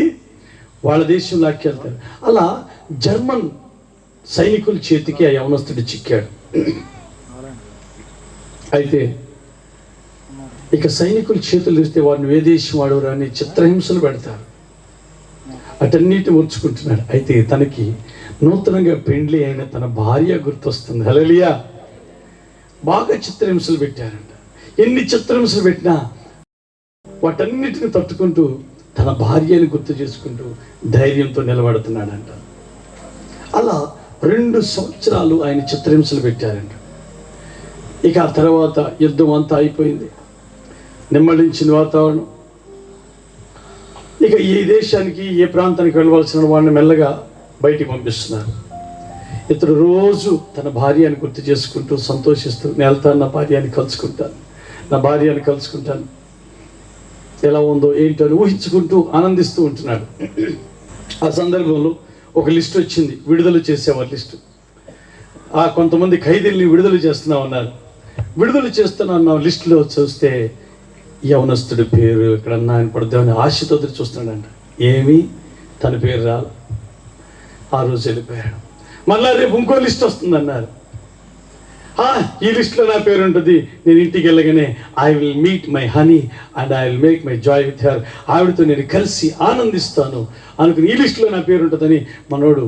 వాళ్ళ దేశం లాక్కెళ్తారు. అలా జర్మన్ సైనికుల చేతికి ఆ యవనస్తుడు చిక్కాడు. అయితే ఇక సైనికుల చేతులు ఇస్తే వారిని ఏ దేశం వాడవరు అని చిత్రహింసలు పెడతారు. అటన్నిటి ఓర్చుకుంటున్నాడు. అయితే తనకి నూతనంగా పెండ్లి అయిన తన భార్య గుర్తొస్తుంది. హల్లెలూయా. బాగా చిత్రహింసలు పెట్టారంట. ఎన్ని చిత్రహింసలు పెట్టినా వాటన్నిటిని తట్టుకుంటూ తన భార్యని గుర్తు చేసుకుంటూ ధైర్యంతో నిలబడుతున్నాడంట. అలా 2 సంవత్సరాలు ఆయన చిత్రహింసలు పెట్టారంట. ఇక ఆ తర్వాత యుద్ధం అంతా అయిపోయింది, నెమ్మడించిన వాతావరణం. ఇక ఈ దేశానికి, ఏ ప్రాంతానికి వెళ్ళవలసిన వాళ్ళని మెల్లగా బయటికి పంపిస్తున్నారు. ఇతడు రోజు తన భార్యని గుర్తు చేసుకుంటూ సంతోషిస్తూ, నేను వెళ్తాను, నా భార్యని కలుసుకుంటాను, నా భార్యని కలుసుకుంటాను, ఎలా ఉందో ఏంటో అని ఊహించుకుంటూ ఆనందిస్తూ ఉంటున్నాడు. ఆ సందర్భంలో ఒక లిస్ట్ వచ్చింది, విడుదల చేసేవారు లిస్టు. కొంతమంది ఖైదీల్ని విడుదల చేస్తున్నామన్నారు. విడుదల చేస్తున్న లిస్టులో చూస్తే యవనస్తుడి పేరు ఎక్కడన్నా ఆయన పడదామని ఆశతో చూస్తున్నాడంట. ఏమీ తన పేరు రాదు. ఆ రోజు వెళ్ళిపోయాడు. మళ్ళా రేపు ఇంకో లిస్ట్ వస్తుందన్నారు. ఈ లిస్ట్లో నా పేరు ఉంటుంది. నేను ఇంటికి వెళ్ళగానే I will meet my honey and I will make my Joy with her, ఆవిడతో నేను కలిసి ఆనందిస్తాను అనుకుని ఈ లిస్టులో నా పేరు ఉంటుందని మనోడు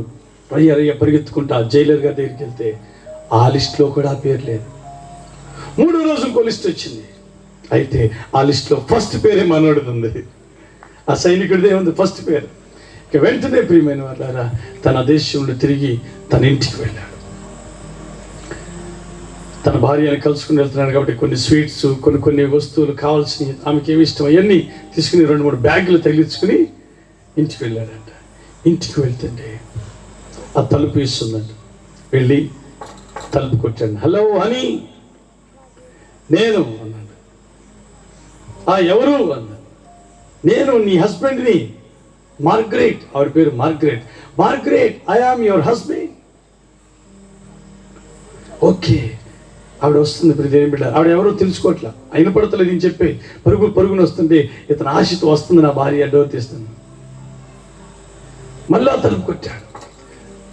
పరిగెత్తుకుంటా జైలర్ గారి దగ్గరికి వెళ్తే ఆ లిస్టులో కూడా పేరు లేదు. 3వ రోజు ఇంకో లిస్ట్ వచ్చింది. అయితే ఆ లిస్టులో ఫస్ట్ పేరే మనోడిది ఉంది. ఆ సైనికుడిదే ఉంది ఫస్ట్ పేరు. ఇక వెంటనే ప్రియమైన వాళ్ళారా, తన దేశంలో తిరిగి తన ఇంటికి వెళ్ళాడు. తన భార్యని కలుసుకుని వెళ్తున్నాడు కాబట్టి కొన్ని స్వీట్స్, కొన్ని వస్తువులు కావాల్సినవి, ఆమెకి ఏమి ఇష్టం అవన్నీ తీసుకుని 2-3 బ్యాగులు తగిలించుకుని ఇంటికి వెళ్ళాడంట. ఇంటికి వెళ్తుంటే ఆ తలుపు ఇస్తుందంట. వెళ్ళి తలుపు కొట్టాడు. హలో హనీ, నేను అన్నాడు. ఎవరు అన్నాడు. నేను నీ హస్బెండ్ని, మార్గరెట్, ఆవిడ పేరు Margaret. Margaret, I am your husband. Okay, ఆవిడ వస్తుంది. ప్రియమైన బిడ్డ, ఆవిడ ఎవరో తెలుసుకోవట్లా, అయిన పడతలేదు అని చెప్పి పరుగున వస్తుంటే ఇతను ఆశతో వస్తుంది, నా భార్య డోర్ తీస్తుంది. మళ్ళా తలుపు కొట్టాడు.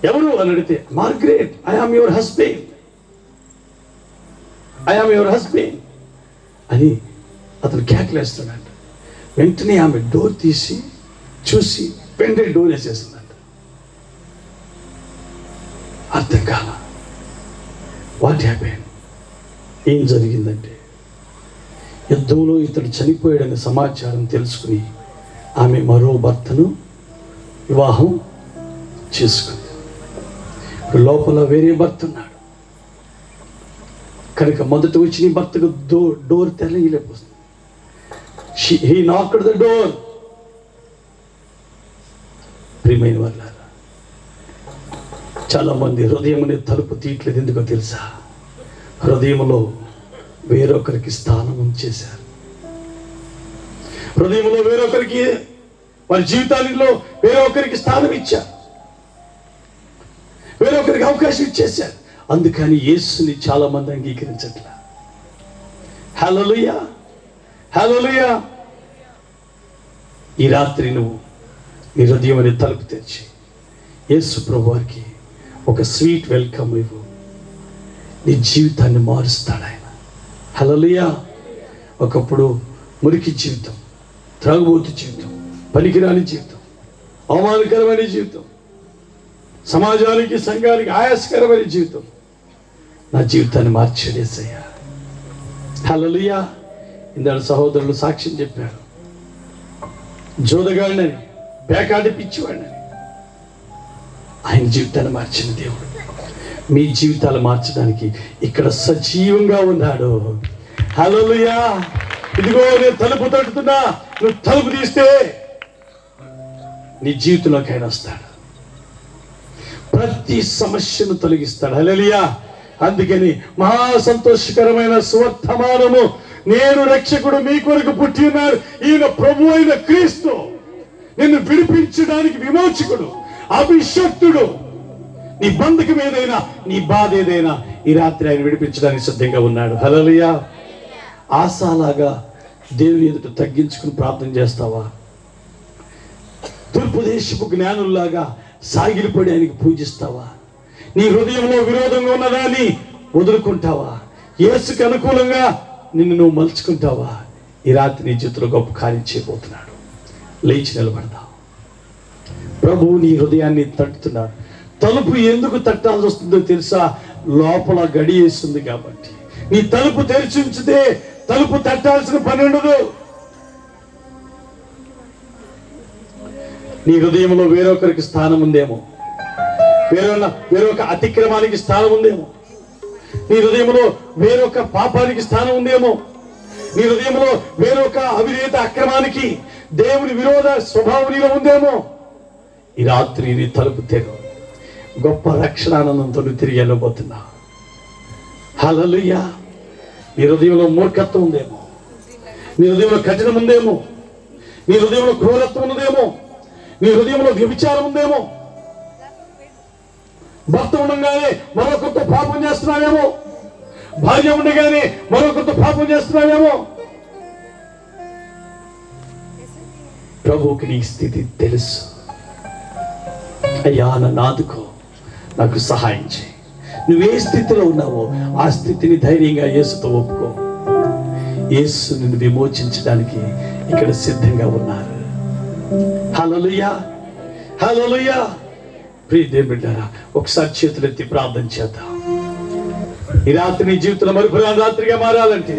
ఎవరు అని అడిగితే, Margaret, I am your husband, I am your husband అని అతను కేకలేస్తున్నాడు. వెంటనే ఆమె డోర్ తీసి చూసి వెంటనే డోర్ వేసేసిందంట. అర్థం కాల. What happen? ఏం జరిగిందంటే, యుద్ధంలో ఇతడు చనిపోయాడనే సమాచారం తెలుసుకుని ఆమె మరో భర్తను వివాహం చేసుకుంది. ఇప్పుడు లోపల వేరే భర్త ఉన్నాడు కనుక మొదట వచ్చిన భర్తకు డోర్ తెరయలేకపోతుంది. He knocked the door. ప్రియమైన వాళ్ళారా, చాలా మంది హృదయముని తలుపు తీయట్లేదు. ఎందుకో తెలుసా? హృదయంలో వేరొకరికి స్థానం ఉంచేశారు. హృదయంలో వేరొకరికి, వారి జీవితాలలో వేరొకరికి స్థానం ఇచ్చారు, వేరొకరికి అవకాశం ఇచ్చేశారు. అందుకని యేసుని చాలా మంది అంగీకరించట్లా. హల్లెలూయా, హల్లెలూయా. ఈ రాత్రి నువ్వు నీ హృదయం అనే తలుపు తెరిచి యేసు ప్రభు వారికి ఒక స్వీట్ వెల్కమ్ ఇవ్వు. నీ జీవితాన్ని మారుస్తాడు ఆయన. హల్లెలూయా. ఒకప్పుడు మురికి జీవితం, త్రాగుబోతు జీవితం, పనికిరాని జీవితం, అవమానకరమైన జీవితం, సమాజానికి సంఘానికి ఆయాసకరమైన జీవితం, నా జీవితాన్ని మార్చాడు యేసయ్య. హల్లెలూయా. ఇందాక సహోదరులు సాక్ష్యం చెప్పారు. జోదగాడినని, పేకాటి పిచ్చివాడినని ఆయన జీవితాన్ని మార్చిన దేవుడు మీ జీవితాలు మార్చడానికి ఇక్కడ సజీవంగా ఉన్నాడు. హల్లెలూయా. ఇదిగో నేను తలుపు తట్టుతున్నా, నువ్వు తలుపు తీస్తే నీ జీవితంలోకి ఆయన వస్తాడు. ప్రతి సమస్యను తొలగిస్తాడు. హల్లెలూయా. అందుకని మహా సంతోషకరమైన సువర్తమానము, నేను రక్షకుడు మీ కొరకు పుట్టి ఉన్నాడు, ఈయన ప్రభు అయిన క్రీస్తు, నిన్ను విడిపించడానికి విమోచకుడు, అభిషక్తుడు. నీ బంధకం ఏదైనా, నీ బాధ ఏదైనా ఈ రాత్రి ఆయన విడిపించడానికి సిద్ధంగా ఉన్నాడు. హల్లెలూయా. ఆశాలాగా దేవుని ఎదుట తగ్గించుకుని ప్రార్థన చేస్తావా? తూర్పు దేశపు జ్ఞానుల్లాగా సాగిలిపడి ఆయనకి పూజిస్తావా? నీ హృదయంలో విరోధంగా ఉన్నదాన్ని వదులుకుంటావా? యేసుకు అనుకూలంగా నిన్ను నువ్వు మలుచుకుంటావా? ఈ రాత్రి నీ జీవితంలో గొప్ప కార్యం చేయబోతున్నాడు. లేచి నిలబడదాం. ప్రభువు నీ హృదయాన్ని తట్టుతున్నాడు. తలుపు ఎందుకు తట్టాల్సి వస్తుందో తెలుసా? లోపల గడి వేస్తుంది కాబట్టి. నీ తలుపు తెరిచి ఉంచితే తలుపు తట్టాల్సిన పని ఉండదు. నీ హృదయంలో వేరొకరికి స్థానం ఉందేమో, వేరొక అతిక్రమానికి స్థానం ఉందేమో, నీ హృదయంలో వేరొక పాపానికి స్థానం ఉందేమో, నీ హృదయంలో వేరొక అవిధేయత అక్రమానికి, దేవుని విరోధ స్వభావం నీలో ఉందేమో. ఈ రాత్రి నీ తలుపు తెరు. గొప్ప రక్షణానందంతో నువ్వు తిరిగి వెళ్ళబోతున్నా. హల్లెలూయా. నీ హృదయంలో మూర్ఖత్వం ఉందేమో, నీ హృదయంలో కఠినం ఉందేమో, నీ హృదయంలో క్రూరత్వం ఉన్నదేమో, నీ హృదయంలో వ్యభిచారం ఉందేమో, భర్త ఉండగానే మరొకరితో పాపం చేస్తున్నావేమో, భార్య ఉండగానే మరొకరితో పాపం చేస్తున్నావేమో. ప్రభువుకి నీ స్థితి తెలుసు. అయ్యా నన్ను ఆదుకో, నాకు సహాయం చేయి. నువ్వే స్థితిలో ఉన్నావో ఆ స్థితిని ధైర్యంగా యేసుతో ఒప్పుకో. యేసు నిన్ను విమోచించడానికి ఇక్కడ సిద్ధంగా ఉన్నారు. హల్లెలూయా, హల్లెలూయా. ప్రియ దేవుని బిడ్డలారా, ఒకసారి చేతులెత్తి ప్రార్థన చేద్దాం. ఈ రాత్రి నీ జీవితంలో మరుపురాని రాత్రిగా మారాలంటే